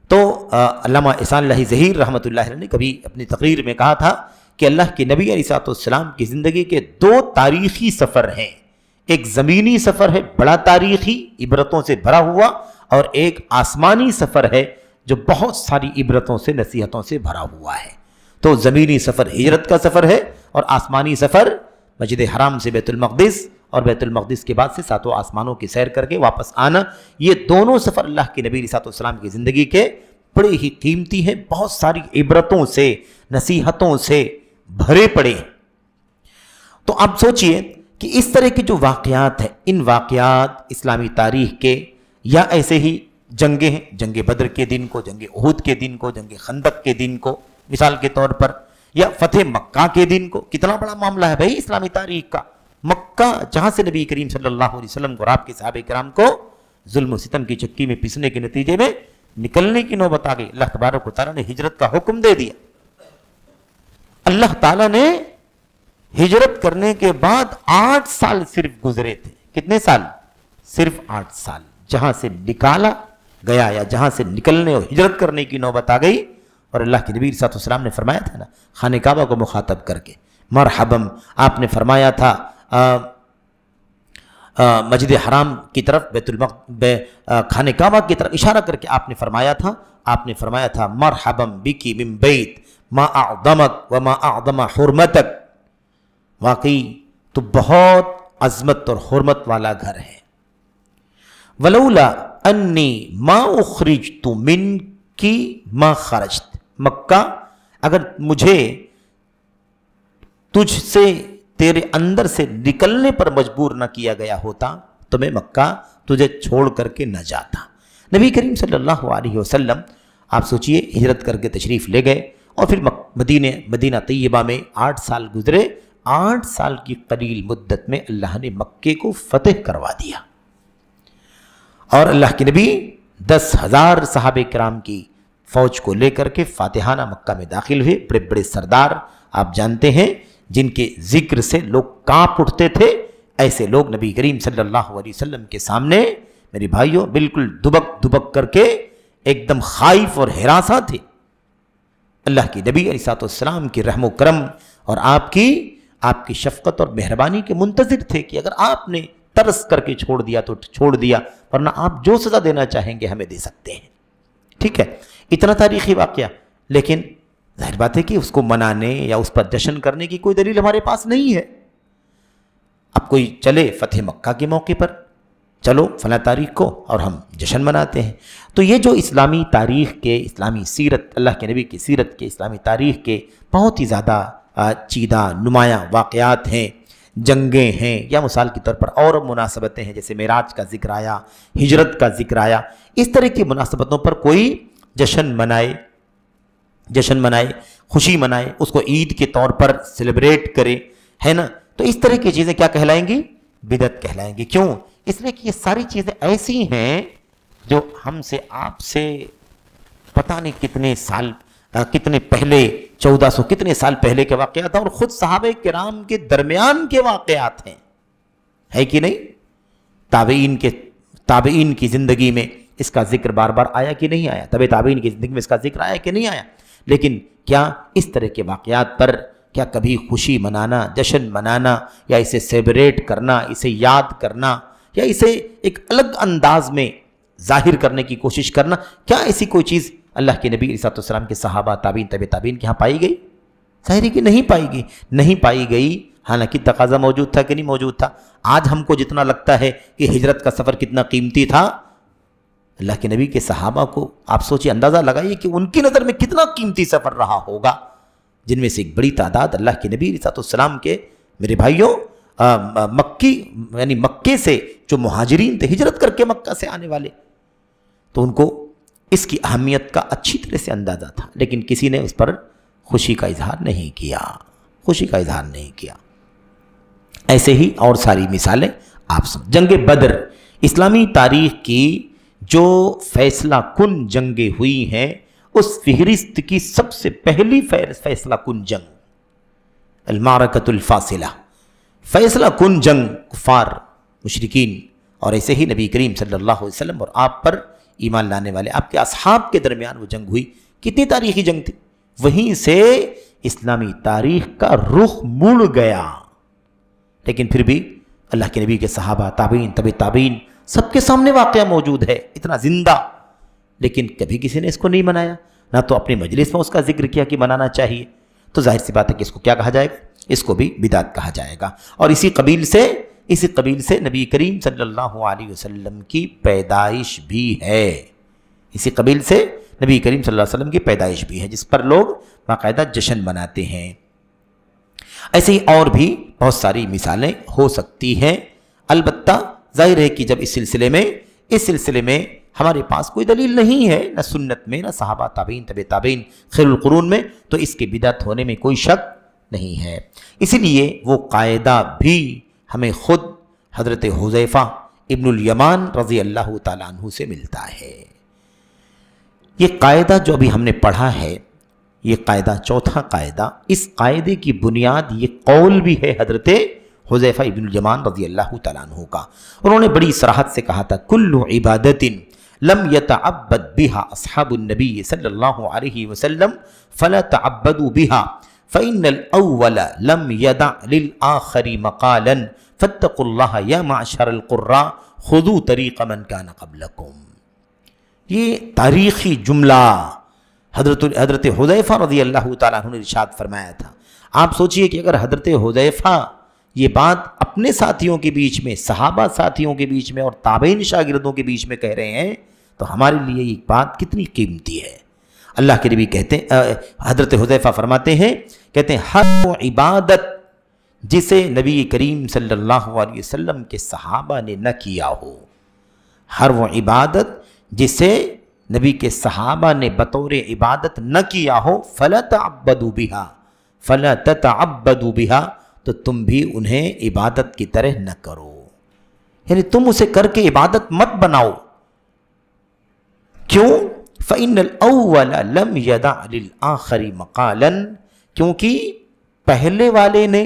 تو علامہ احسان اللہ ظہیر رحمۃ اللہ علیہ نے کبھی اپنی تقریر میں کہا تھا کہ اللہ کے نبی علیہ السلام کی زندگی کے 2 تاریخی سفر ہیں، ایک زمینی سفر ہے بڑا تاریخی، عبرتوں سے بھرا ہوا، اور ایک آسمانی سفر ہے جو بہت ساری عبرتوں سے، نصیحتوں سے بھرا ہوا ہے۔ تو زمینی سفر ہجرت کا سفر ہے، اور آسمانی سفر مسجد حرام سے بیت المقدس، اور بیت المقدس کے بعد سے 7 آسمانوں کی سیر کر کے واپس آنا۔ یہ دونوں سفر اللہ کے نبی صلی اللہ علیہ وسلم کی زندگی کے بڑے ہی قیمتی ہیں، بہت ساری عبرتوں سے، نصیحتوں سے بھرے پڑے ہیں۔ تو آپ سوچئے کہ اس طرح کے جو واقعات ہیں، ان واقعات اسلامی تاریخ کے، یا ایسے ہی جنگیں ہیں، جنگ بدر کے دن کو، جنگ احد کے دن کو، جنگ خندق کے دن کو مثال کے طور پر، یا فتح مکہ کے دن کو، کتنا بڑا معاملہ ہے بھائی اسلامی تاریخ کا۔ مکہ جہاں سے نبی کریم صلی اللہ علیہ وسلم کو اور آپ کے صحابہ کرام کو ظلم و ستم کی چکی میں پیسنے کے نتیجے میں نکلنے کی نوبت آ گئی، اللہ تبارک و تعالیٰ نے ہجرت کا حکم دے دیا۔ اللہ تعالیٰ نے ہجرت کرنے کے بعد 8 سال صرف گزرے تھے۔ کتنے سال؟ صرف 8 سال۔ جہاں سے نکالا گیا، یا جہاں سے نکلنے اور ہجرت کرنے کی نوبت آ گئی، اور اللہ کے نبی صلی اللہ علیہ وسلم نے فرمایا تھا نا، خانہ کعبہ کو مخاطب کر کے، مرحبا، آپ نے فرمایا تھا مسجد حرام کی طرف خانہ کعبہ کی طرف اشارہ کر کے آپ نے فرمایا تھا مرحبا بکی من بیت ما اعظمک وما اعظم حرمتک، واقعی تو بہت عظمت اور حرمت والا گھر ہے. ولولا انی ما اخرجت منکی ما خرجت، مکہ اگر مجھے تجھ سے تیرے اندر سے نکلنے پر مجبور نہ کیا گیا ہوتا تو میں مکہ تجھے چھوڑ کر کے نہ جاتا. نبی کریم صلی اللہ علیہ وسلم آپ سوچئے ہجرت کر کے تشریف لے گئے اور پھر مدینہ طیبہ میں 8 سال گزرے. 8 سال کی قلیل مدت میں اللہ نے مکے کو فتح کروا دیا اور اللہ کے نبی 10,000 صحابہ کرام کی فوج کو لے کر کے فاتحانہ مکہ میں داخل ہوئے. بڑے بڑے سردار آپ جانتے ہیں جن کے ذکر سے لوگ کانپ اٹھتے تھے، ایسے لوگ نبی کریم صلی اللہ علیہ وسلم کے سامنے میری بھائیوں بالکل دبک دبک کر کے ایک دم خائف اور ہراساں تھے. اللہ کی نبی علیہ السلام کی رحم و کرم اور آپ کی شفقت اور مہربانی کے منتظر تھے کہ اگر آپ نے ترس کر کے چھوڑ دیا تو چھوڑ دیا، ورنہ آپ جو سزا دینا چاہیں گے ہمیں دے سکتے ہیں. ٹھیک ہے، اتنا تاریخی واقعہ، لیکن ظاہر بات ہے کہ اس کو منانے یا اس پر جشن کرنے کی کوئی دلیل ہمارے پاس نہیں ہے. اب کوئی چلے فتح مکہ کے موقع پر چلو فلاں تاریخ کو اور ہم جشن مناتے ہیں. تو یہ جو اسلامی تاریخ کے، اسلامی سیرت، اللہ کے نبی کی سیرت کے، اسلامی تاریخ کے بہت ہی زیادہ چیدہ نمایاں واقعات ہیں، جنگیں ہیں، یا مثال کے طور پر اور مناسبتیں ہیں جیسے معراج کا ذکر آیا، ہجرت کا ذکر آیا. اس طرح کی مناسبتوں پر کوئی جشن منائے، خوشی منائے، اس کو عید کے طور پر سیلیبریٹ کرے، ہے نا، تو اس طرح کی چیزیں کیا کہلائیں گی؟ بدعت کہلائیں گی. کیوں؟ اس لیے کہ یہ ساری چیزیں ایسی ہیں جو ہم سے آپ سے پتہ نہیں کتنے پہلے 1400 کتنے سال پہلے کے واقعات ہیں، اور خود صحابہ کرام کے درمیان کے واقعات ہیں، ہے کہ نہیں؟ تابعین کی زندگی میں اس کا ذکر بار بار آیا کہ نہیں آیا؟ تابعین کی زندگی میں اس کا ذکر آیا کہ نہیں آیا؟ لیکن کیا اس طرح کے واقعات پر کیا کبھی خوشی منانا، جشن منانا، یا اسے سیلیبریٹ کرنا، اسے یاد کرنا، یا اسے ایک الگ انداز میں ظاہر کرنے کی کوشش کرنا، کیا ایسی کوئی چیز اللہ کے نبی علیہ السلام کے صحابہ، تابعین، تابعین کے ہاں پائی گئی؟ ظاہر ہے کہ نہیں پائی گئی. حالانکہ تقاضا موجود تھا کہ نہیں موجود تھا؟ آج ہم کو جتنا لگتا ہے کہ ہجرت کا سفر کتنا قیمتی تھا، اللہ کے نبی کے صحابہ کو آپ سوچیں، اندازہ لگائیے کہ ان کی نظر میں کتنا قیمتی سفر رہا ہوگا، جن میں سے ایک بڑی تعداد اللہ کے نبی علیہ السلام کے میرے بھائیوں مکے سے جو مہاجرین تھے، ہجرت کر کے مکہ سے آنے والے، تو ان کو اس کی اہمیت کا اچھی طرح سے اندازہ تھا، لیکن کسی نے اس پر خوشی کا اظہار نہیں کیا. ایسے ہی اور ساری مثالیں آپ جنگ بدر، اسلامی تاریخ کی جو فیصلہ کن جنگیں ہوئی ہیں، اس فہرست کی سب سے پہلی فیصلہ کن جنگ المعرکۃ الفاصلہ، فیصلہ کن جنگ کفار مشرکین اور ایسے ہی نبی کریم صلی اللہ علیہ وسلم اور آپ پر ایمان لانے والے آپ کے اصحاب کے درمیان وہ جنگ ہوئی. کتنی تاریخی جنگ تھی، وہیں سے اسلامی تاریخ کا رخ مڑ گیا. لیکن پھر بھی اللہ کے نبی کے صحابہ، تابعین، تابعین سب کے سامنے واقعہ موجود ہے اتنا زندہ، لیکن کبھی کسی نے اس کو نہیں منایا، نہ تو اپنی مجلس میں اس کا ذکر کیا کہ منانا چاہیے. تو ظاہر سی بات ہے کہ اس کو کیا کہا جائے گا؟ اس کو بھی بدعت کہا جائے گا. اور اسی قبیل سے نبی کریم صلی اللہ علیہ وسلم کی پیدائش بھی ہے. اسی قبیل سے نبی کریم صلی اللہ علیہ وسلم کی پیدائش بھی ہے، جس پر لوگ باقاعدہ جشن مناتے ہیں. ایسے ہی اور بھی بہت ساری مثالیں ہو سکتی ہیں. البتہ ظاہر ہے کہ جب اس سلسلے میں ہمارے پاس کوئی دلیل نہیں ہے، نہ سنت میں، نہ صحابہ، تابعین، تابعین، خیر القرون میں، تو اس کے بدعت ہونے میں کوئی شک نہیں ہے. اسی لیے وہ قاعدہ بھی ہمیں خود حضرت حذیفہ ابن الیمان رضی اللہ تعالیٰ عنہ سے ملتا ہے. یہ قاعدہ جو ابھی ہم نے پڑھا ہے، یہ قاعدہ چوتھا قاعدہ، اس قاعدے کی بنیاد یہ قول بھی ہے حضرت حذیفہ ابن الیمان رضی اللہ تعالیٰ عنہ کا. انہوں نے بڑی صراحت سے کہا تھا، کل عبادت لم يتعبد بها اصحاب النبی صلی اللہ علیہ وسلم فلا تعبدوا بها فإن الأول لم يدع للآخر مقالا فاتقوا الله يا معشر القراء خذوا طریق من كان قبلكم. یہ تاریخی جملہ حضرت حذیفہ رضی اللہ تعالیٰ عنہ نے ارشاد فرمایا تھا. آپ سوچئے کہ اگر حضرت حذیفہ یہ بات اپنے ساتھیوں کے بیچ میں، صحابہ ساتھیوں کے بیچ میں اور تابعین شاگردوں کے بیچ میں کہہ رہے ہیں تو ہمارے لیے یہ بات کتنی قیمتی ہے. اللہ کے نبی کہتے ہیں، حضرت حذیفہ فرماتے ہیں، کہتے ہیں ہر وہ عبادت جسے نبی کریم صلی اللہ علیہ وسلم کے صحابہ نے نہ کیا ہو، ہر وہ عبادت جسے نبی کے صحابہ نے بطور عبادت نہ کیا ہو فلا تعبدوا بہا، فلا تتعبدوا بہا، تو تم بھی انہیں عبادت کی طرح نہ کرو، یعنی تم اسے کر کے عبادت مت بناؤ. کیوں؟ فإن الأول لم يدع للآخر مقالا، کیونکہ پہلے والے نے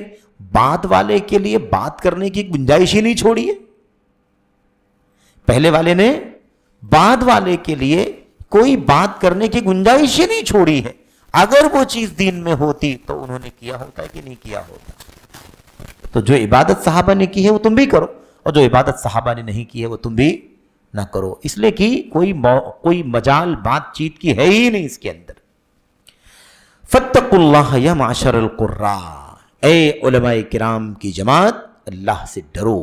بعد والے کے لیے بات کرنے کی گنجائش ہی نہیں چھوڑی ہے. پہلے والے نے بعد والے کے لیے کوئی بات کرنے کی گنجائش ہی نہیں چھوڑی ہے. اگر وہ چیز دین میں ہوتی تو انہوں نے کیا ہوتا ہے کہ نہیں کیا ہوتا. تو جو عبادت صحابہ نے کی ہے وہ تم بھی کرو، اور جو عبادت صحابہ نے نہیں کی ہے وہ تم بھی نہ کرو، اس لیے کہ کوئی مجال بات چیت کی ہے ہی نہیں اس کے اندر. فاتقوا اللہ یا معشر القراء، اے علماء کرام کی جماعت اللہ سے ڈرو.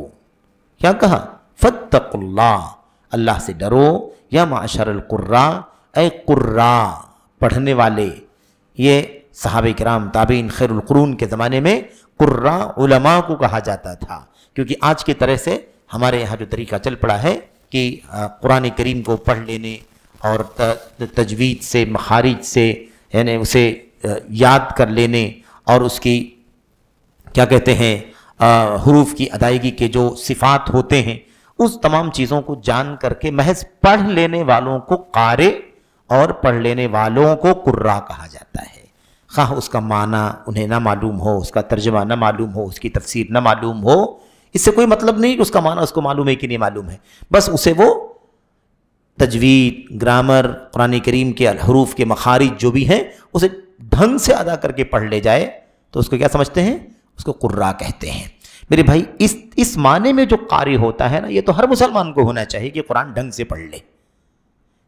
کیا کہا؟ فاتقوا اللہ، اللہ سے ڈرو. یا معشر القراء، اے قراء پڑھنے والے. یہ صحابہ کرام تابعین خیر القرون کے زمانے میں قراء علماء کو کہا جاتا تھا، کیونکہ آج کی طرح سے ہمارے یہاں جو طریقہ چل پڑا ہے کہ قرآن کریم کو پڑھ لینے اور تجوید سے، مخارج سے، یعنی اسے یاد کر لینے اور اس کی کیا کہتے ہیں حروف کی ادائیگی کے جو صفات ہوتے ہیں اس تمام چیزوں کو جان کر کے محض پڑھ لینے والوں کو قارئ اور پڑھ لینے والوں کو قراء کہا جاتا ہے. خواہ اس کا معنی انہیں نہ معلوم ہو، اس کا ترجمہ نہ معلوم ہو، اس کی تفسیر نہ معلوم ہو، اس سے کوئی مطلب نہیں کہ اس کا معنی اس کو معلوم ہے کہ نہیں معلوم ہے، بس اسے وہ تجوید، گرامر، قرآن کریم کے حروف کے مخارج جو بھی ہیں اسے ڈھنگ سے ادا کر کے پڑھ لے جائے تو اس کو کیا سمجھتے ہیں؟ اس کو قراء کہتے ہیں. میرے بھائی اس معنی میں جو قاری ہوتا ہے نا، یہ تو ہر مسلمان کو ہونا چاہیے کہ قرآن ڈھنگ سے پڑھ لے،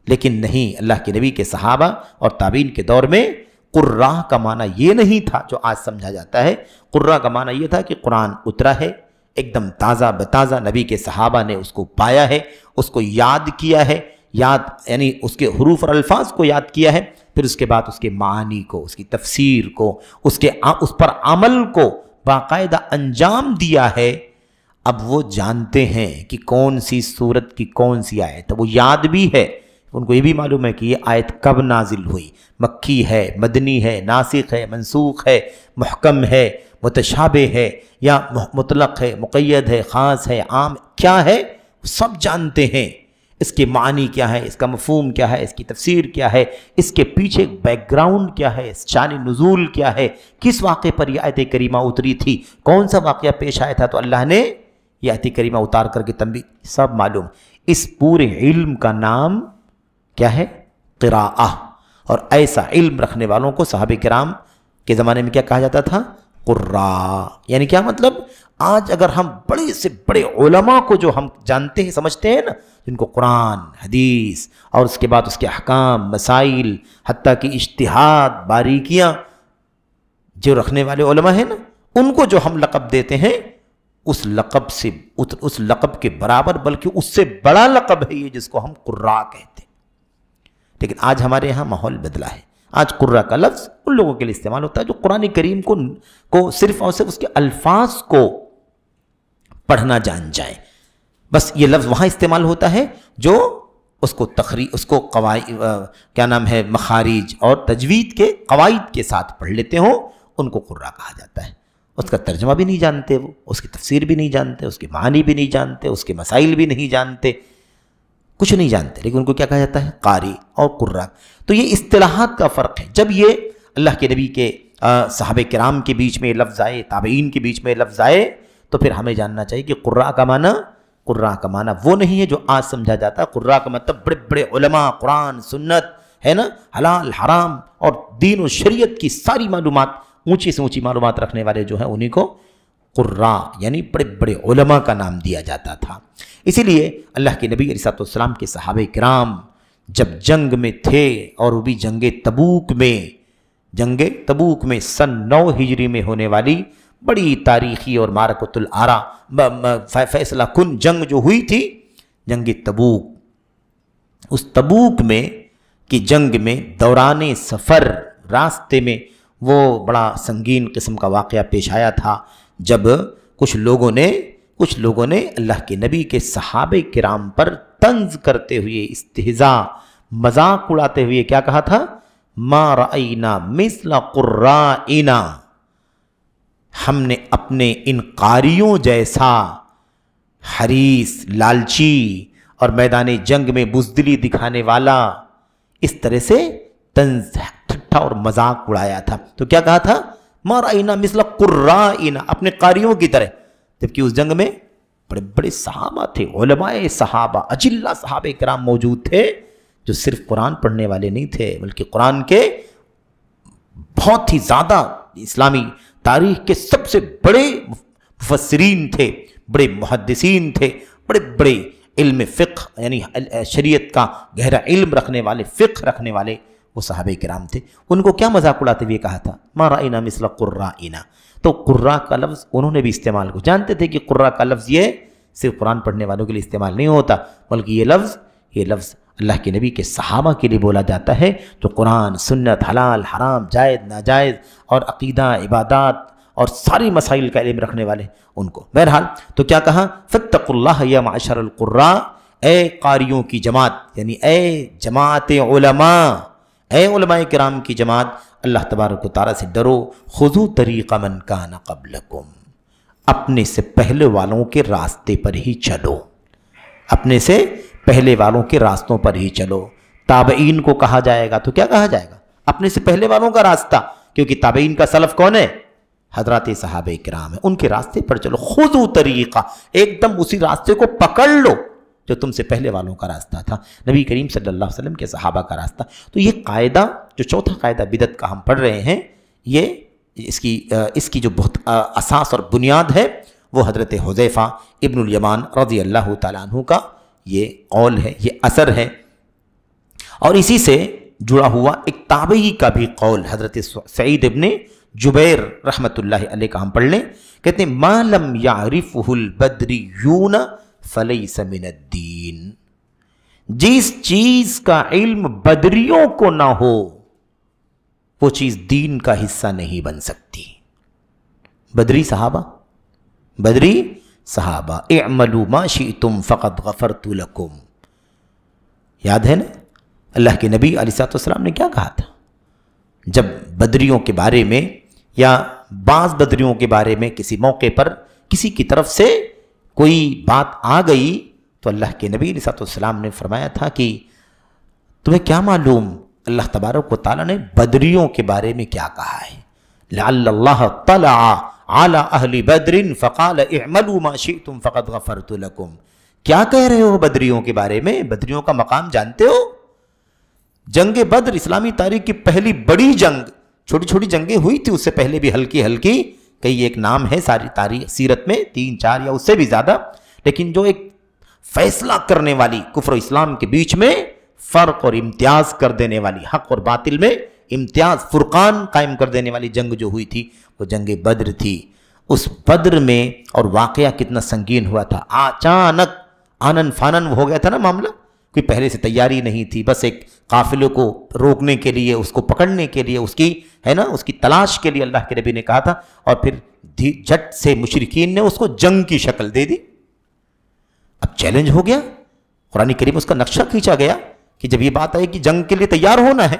لیکن نہیں، اللہ کے نبی کے صحابہ اور تابعین کے دور میں قراء کا معنی یہ نہیں تھا جو آج سمجھا جاتا ہے. قراء کا معنی یہ تھا کہ قرآن اترا ہے ایک دم تازہ بتازہ، نبی کے صحابہ نے اس کو پایا ہے، اس کو یاد کیا ہے، یعنی اس کے حروف اور الفاظ کو یاد کیا ہے، پھر اس کے بعد اس کے معانی کو، اس کی تفسیر کو، اس پر عمل کو باقاعدہ انجام دیا ہے. اب وہ جانتے ہیں کہ کون سی سورت کی کون سی آیت، وہ یاد بھی ہے، ان کو یہ بھی معلوم ہے کہ یہ آیت کب نازل ہوئی، مکی ہے، مدنی ہے، ناسخ ہے، منسوخ ہے، محکم ہے، متشابہ ہے، یا مطلق ہے، مقید ہے، خاص ہے، عام، کیا ہے، سب جانتے ہیں. اس کے معنی کیا ہے، اس کا مفہوم کیا ہے، اس کی تفسیر کیا ہے، اس کے پیچھے بیک گراؤنڈ کیا ہے، شان نزول کیا ہے، کس واقعے پر یہ آیت کریمہ اتری تھی، کون سا واقعہ پیش آیا تھا تو اللہ نے یہ آیت کریمہ اتار کر کے تنبیہ، سب معلوم. اس پورے علم کا نام کیا ہے؟ قراءہ. اور ایسا علم رکھنے والوں کو صحابہ کرام کے زمانے میں کیا کہا جاتا تھا؟ قراء. یعنی کیا مطلب؟ آج اگر ہم بڑے سے بڑے علماء کو جو ہم جانتے ہیں، سمجھتے ہیں نا، جن کو قرآن، حدیث اور اس کے بعد اس کے احکام، مسائل، حتیٰ کہ اجتہاد، باریکیاں جو رکھنے والے علماء ہیں نا، ان کو جو ہم لقب دیتے ہیں اس لقب کے برابر بلکہ اس سے بڑا لقب ہے یہ جس کو ہم قراء کہتے ہیں. لیکن آج ہمارے ہاں ماحول بدلا ہے. آج قراء کا لفظ ان لوگوں کے لیے استعمال ہوتا ہے جو قرآن کریم کو صرف اور صرف اس کے الفاظ کو پڑھنا جان جائیں. بس یہ لفظ وہاں استعمال ہوتا ہے جو اس کو کیا نام ہے، مخارج اور تجوید کے قواعد کے ساتھ پڑھ لیتے ہوں، ان کو قراء کہا جاتا ہے. اس کا ترجمہ بھی نہیں جانتے، وہ اس کی تفسیر بھی نہیں جانتے، اس کے معنی بھی نہیں جانتے، اس کے مسائل بھی نہیں جانتے، کچھ نہیں جانتے، لیکن ان کو کیا کہا جاتا ہے؟ قاری اور قراء. تو یہ اصطلاحات کا فرق ہے. جب یہ اللہ کے نبی کے صحابہ کرام کے بیچ میں لفظ آئے، تابعین کے بیچ میں لفظ آئے، تو پھر ہمیں جاننا چاہیے کہ قراء کا معنی وہ نہیں ہے جو آج سمجھا جاتا ہے. قراء کا مطلب بڑے بڑے علماء، قرآن، سنت ہے نا، حلال حرام اور دین و شریعت کی ساری معلومات اونچی سے اونچی معلومات رکھنے والے جو ہیں انہیں کو قرا یعنی بڑے بڑے علماء کا نام دیا جاتا تھا۔ اسی لیے اللہ کے نبی علیہ السلام کے صحابہ کرام جب جنگ میں تھے، اور وہ بھی جنگ تبوک میں سن 9 ہجری میں ہونے والی بڑی تاریخی اور معرکۃ الآرا فیصلہ کن جنگ جو ہوئی تھی، جنگ تبوک، اس تبوک میں کی جنگ میں دوران سفر راستے میں وہ بڑا سنگین قسم کا واقعہ پیش آیا تھا، جب کچھ لوگوں نے اللہ کے نبی کے صحابہ کرام پر طنز کرتے ہوئے، استہزاء، مذاق اڑاتے ہوئے کیا کہا تھا؟ ما رأینا مثل قرائنا، ہم نے اپنے ان قاریوں جیسا حریص، لالچی اور میدان جنگ میں بزدلی دکھانے والا، اس طرح سے طنز، ٹھٹھا اور مذاق اڑایا تھا۔ تو کیا کہا تھا؟ ما رأینا مثل قرائنا، اپنے قاریوں کی طرح، جبکہ اس جنگ میں بڑے بڑے صحابہ تھے، علماء صحابہ، اجلہ صحابہ کرام موجود تھے، جو صرف قرآن پڑھنے والے نہیں تھے بلکہ قرآن کے بہت ہی زیادہ اسلامی تاریخ کے سب سے بڑے مفسرین تھے، بڑے محدثین تھے، بڑے بڑے علم فقہ یعنی شریعت کا گہرا علم رکھنے والے، فقہ رکھنے والے وہ صحابہ کرام تھے۔ ان کو کیا مذاق اڑاتے ہوئے کہا تھا؟ ما رأینا مثل قرائنا۔ تو قرا کا لفظ انہوں نے بھی استعمال کو جانتے تھے کہ قرا کا لفظ یہ صرف قرآن پڑھنے والوں کے لیے استعمال نہیں ہوتا، بلکہ یہ لفظ اللہ کے نبی کے صحابہ کے لیے بولا جاتا ہے، جو قرآن، سنت، حلال، حرام، جائز، ناجائز اور عقیدہ، عبادات اور ساری مسائل کا علم رکھنے والے ان کو۔ بہرحال تو کیا کہا؟ فاتقوا اللہ یا معشر القراء، اے قاریوں کی جماعت، یعنی اے جماعت علماء، اے علماء کرام کی جماعت، اللہ تبارک و تعالیٰ سے ڈرو، خذوا طریق من کان قبلکم، اپنے سے پہلے والوں کے راستے پر ہی چلو، اپنے سے پہلے والوں کے راستوں پر ہی چلو۔ تابعین کو کہا جائے گا تو کیا کہا جائے گا؟ اپنے سے پہلے والوں کا راستہ، کیونکہ تابعین کا سلف کون ہے؟ حضرات صحابہ کرام ہیں، ان کے راستے پر چلو۔ خذوا طریقہ، ایک دم اسی راستے کو پکڑ لو جو تم سے پہلے والوں کا راستہ تھا، نبی کریم صلی اللہ علیہ وسلم کے صحابہ کا راستہ۔ تو یہ قاعدہ، جو چوتھا قاعدہ بدعت کا ہم پڑھ رہے ہیں، یہ اس کی جو بہت اساس اور بنیاد ہے وہ حضرت حذیفہ ابن الیمان رضی اللہ تعالیٰ عنہ کا یہ قول ہے، یہ اثر ہے، اور اسی سے جڑا ہوا ایک تابعی کا بھی قول حضرت سعید ابن جبیر رحمت اللہ علیہ کا ہم پڑھ لیں۔ کہتے ہیں ما لم یعرفہ البدریون فلیس من الدین، جس چیز کا علم بدریوں کو نہ ہو وہ چیز دین کا حصہ نہیں بن سکتی۔ بدری صحابہ اعملوا ما شئتم فقد غفرت لکم، یاد ہے نا اللہ کے نبی علیہ السلام نے کیا کہا تھا جب بدریوں کے بارے میں یا بعض بدریوں کے بارے میں کسی موقع پر کسی کی طرف سے کوئی بات آ گئی تو اللہ کے نبی علیہ السلام نے فرمایا تھا کہ تمہیں کیا معلوم اللہ تبارک و تعالیٰ نے بدریوں کے بارے میں کیا کہا ہے؟ لعل اللہ طلع علی اہل بدر فقال اعملوا ما شئتم فقد غفرت لکم، کیا کہہ رہے ہو بدریوں کے بارے میں؟ بدریوں کا مقام جانتے ہو؟ جنگ بدر اسلامی تاریخ کی پہلی بڑی جنگ، چھوٹی چھوٹی جنگیں ہوئی تھی اس سے پہلے بھی ہلکی ہلکی، کئی ایک نام ہے ساری تاریخ سیرت میں 3 4 یا اس سے بھی زیادہ، لیکن جو ایک فیصلہ کرنے والی کفر و اسلام کے بیچ میں فرق اور امتیاز کر دینے والی، حق اور باطل میں امتیاز، فرقان قائم کر دینے والی جنگ جو ہوئی تھی وہ جنگ بدر تھی۔ اس بدر میں اور واقعہ کتنا سنگین ہوا تھا، اچانک آنن فانن ہو گیا تھا نا معاملہ، کوئی پہلے سے تیاری نہیں تھی، بس ایک قافلے کو روکنے کے لیے، اس کو پکڑنے کے لیے، اس کی تلاش کے لیے اللہ کے نبی نے کہا تھا، اور پھر جھٹ سے مشرکین نے اس کو جنگ کی شکل دے دی۔ اب چیلنج ہو گیا، قرآن کریم اس کا نقشہ کھینچا گیا کہ جب یہ بات آئے کہ جنگ کے لیے تیار ہونا ہے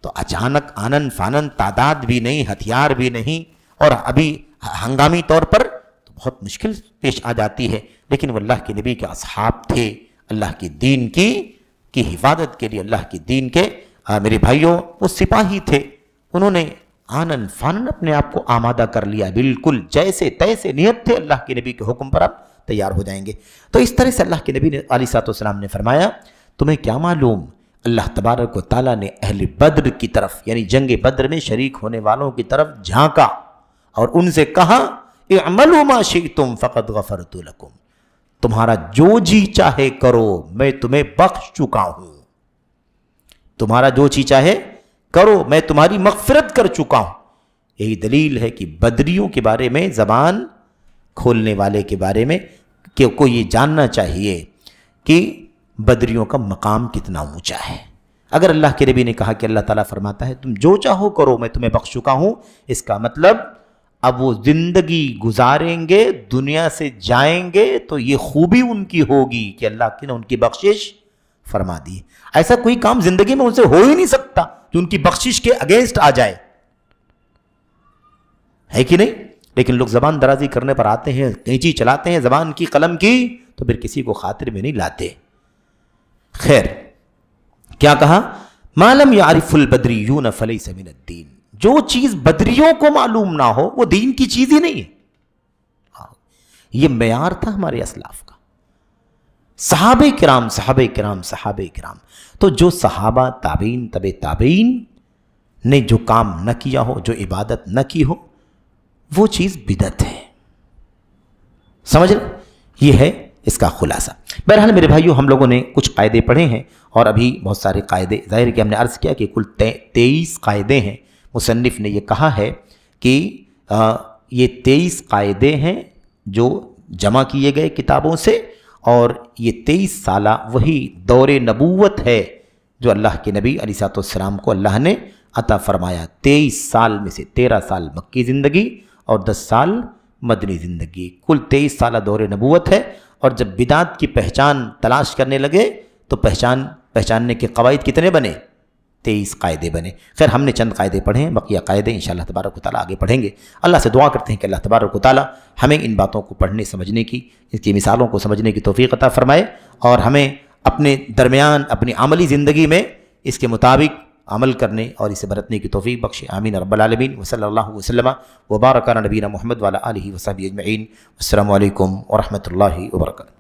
تو اچانک آنن فانن، تعداد بھی نہیں، ہتھیار بھی نہیں، اور ابھی ہنگامی طور پر تو بہت مشکل پیش آ جاتی ہے، لیکن وہ اللہ کے نبی کے اصحاب تھے، اللہ کے دین کی حفاظت کے لیے، اللہ کے دین کے میرے بھائیوں وہ سپاہی تھے، انہوں نے آنن فانن اپنے آپ کو آمادہ کر لیا، بالکل جیسے تیسے نیت تھے اللہ کے نبی کے حکم پر آپ تیار ہو جائیں گے۔ تو اس طرح سے اللہ کے نبی علیہ السلام نے فرمایا تمہیں کیا معلوم اللہ تبارک و تعالیٰ نے اہل بدر کی طرف یعنی جنگ بدر میں شریک ہونے والوں کی طرف جھانکا اور ان سے کہا اعملوا ما شئتم فقد غفرت لکم، تمہارا جو جی چاہے کرو میں تمہیں بخش چکا ہوں، تمہارا جو جی چاہے کرو میں تمہاری مغفرت کر چکا ہوں۔ یہی دلیل ہے کہ بدریوں کے بارے میں، زبان کھولنے والے کے بارے میں کہ کو یہ جاننا چاہیے کہ بدریوں کا مقام کتنا اونچا ہے۔ اگر اللہ کے نبی نے کہا کہ اللہ تعالیٰ فرماتا ہے تم جو چاہو کرو میں تمہیں بخش چکا ہوں، اس کا مطلب اب وہ زندگی گزاریں گے، دنیا سے جائیں گے تو یہ خوبی ان کی ہوگی کہ اللہ نے ان کی بخشش فرما دی۔ ایسا کوئی کام زندگی میں ان سے ہو ہی نہیں سکتا جو ان کی بخشش کے اگینسٹ آ جائے، ہے کہ نہیں؟ لیکن لوگ زبان درازی کرنے پر آتے ہیں، قینچی چلاتے ہیں زبان کی، قلم کی، تو پھر کسی کو خاطر میں نہیں لاتے۔ خیر، کیا کہا؟ ما لم يعرف البدریون فلیس من الدین، جو چیز بدریوں کو معلوم نہ ہو وہ دین کی چیز ہی نہیں ہے۔ یہ معیار تھا ہمارے اسلاف کا، صحابہ کرام۔ تو جو صحابہ، تابعین، تبع تابعین نے جو کام نہ کیا ہو، جو عبادت نہ کی ہو، وہ چیز بدعت ہے۔ سمجھ رہے؟ یہ ہے اس کا خلاصہ۔ بہرحال میرے بھائیوں، ہم لوگوں نے کچھ قاعدے پڑھے ہیں اور ابھی بہت سارے قاعدے، ظاہر کہ ہم نے عرض کیا کہ کل 23 قاعدے ہیں۔ مصنف نے یہ کہا ہے کہ یہ 23 قاعدے ہیں جو جمع کیے گئے کتابوں سے، اور یہ 23 سالہ وہی دور نبوت ہے جو اللہ کے نبی علیہ الصلوۃ والسلام کو اللہ نے عطا فرمایا۔ 23 سال میں سے 13 سال مکی زندگی اور 10 سال مدنی زندگی، کل 23 سالہ دور نبوت ہے۔ اور جب بدعت کی پہچان تلاش کرنے لگے تو پہچاننے کے قواعد کتنے بنے؟ 23 قاعدے بنے۔ خیر، ہم نے چند قاعدے پڑھے ہیں، بقیہ قاعدے انشاءاللہ تبارک و تعالیٰ آگے پڑھیں گے۔ اللہ سے دعا کرتے ہیں کہ اللہ تبارک و تعالیٰ ہمیں ان باتوں کو پڑھنے سمجھنے کی، اس کی مثالوں کو سمجھنے کی توفیق عطا فرمائے، اور ہمیں اپنے درمیان اپنی عملی زندگی میں اس کے مطابق عمل کرنے اور اسے برتنے کی توفیق بخشے، آمین رب العالمین۔ وصلی اللہ وسلم وبارک علی نبینا محمد وعلی آلہ وصحبہ اجمعین۔ السلام علیکم ورحمۃ اللہ وبرکاتہ۔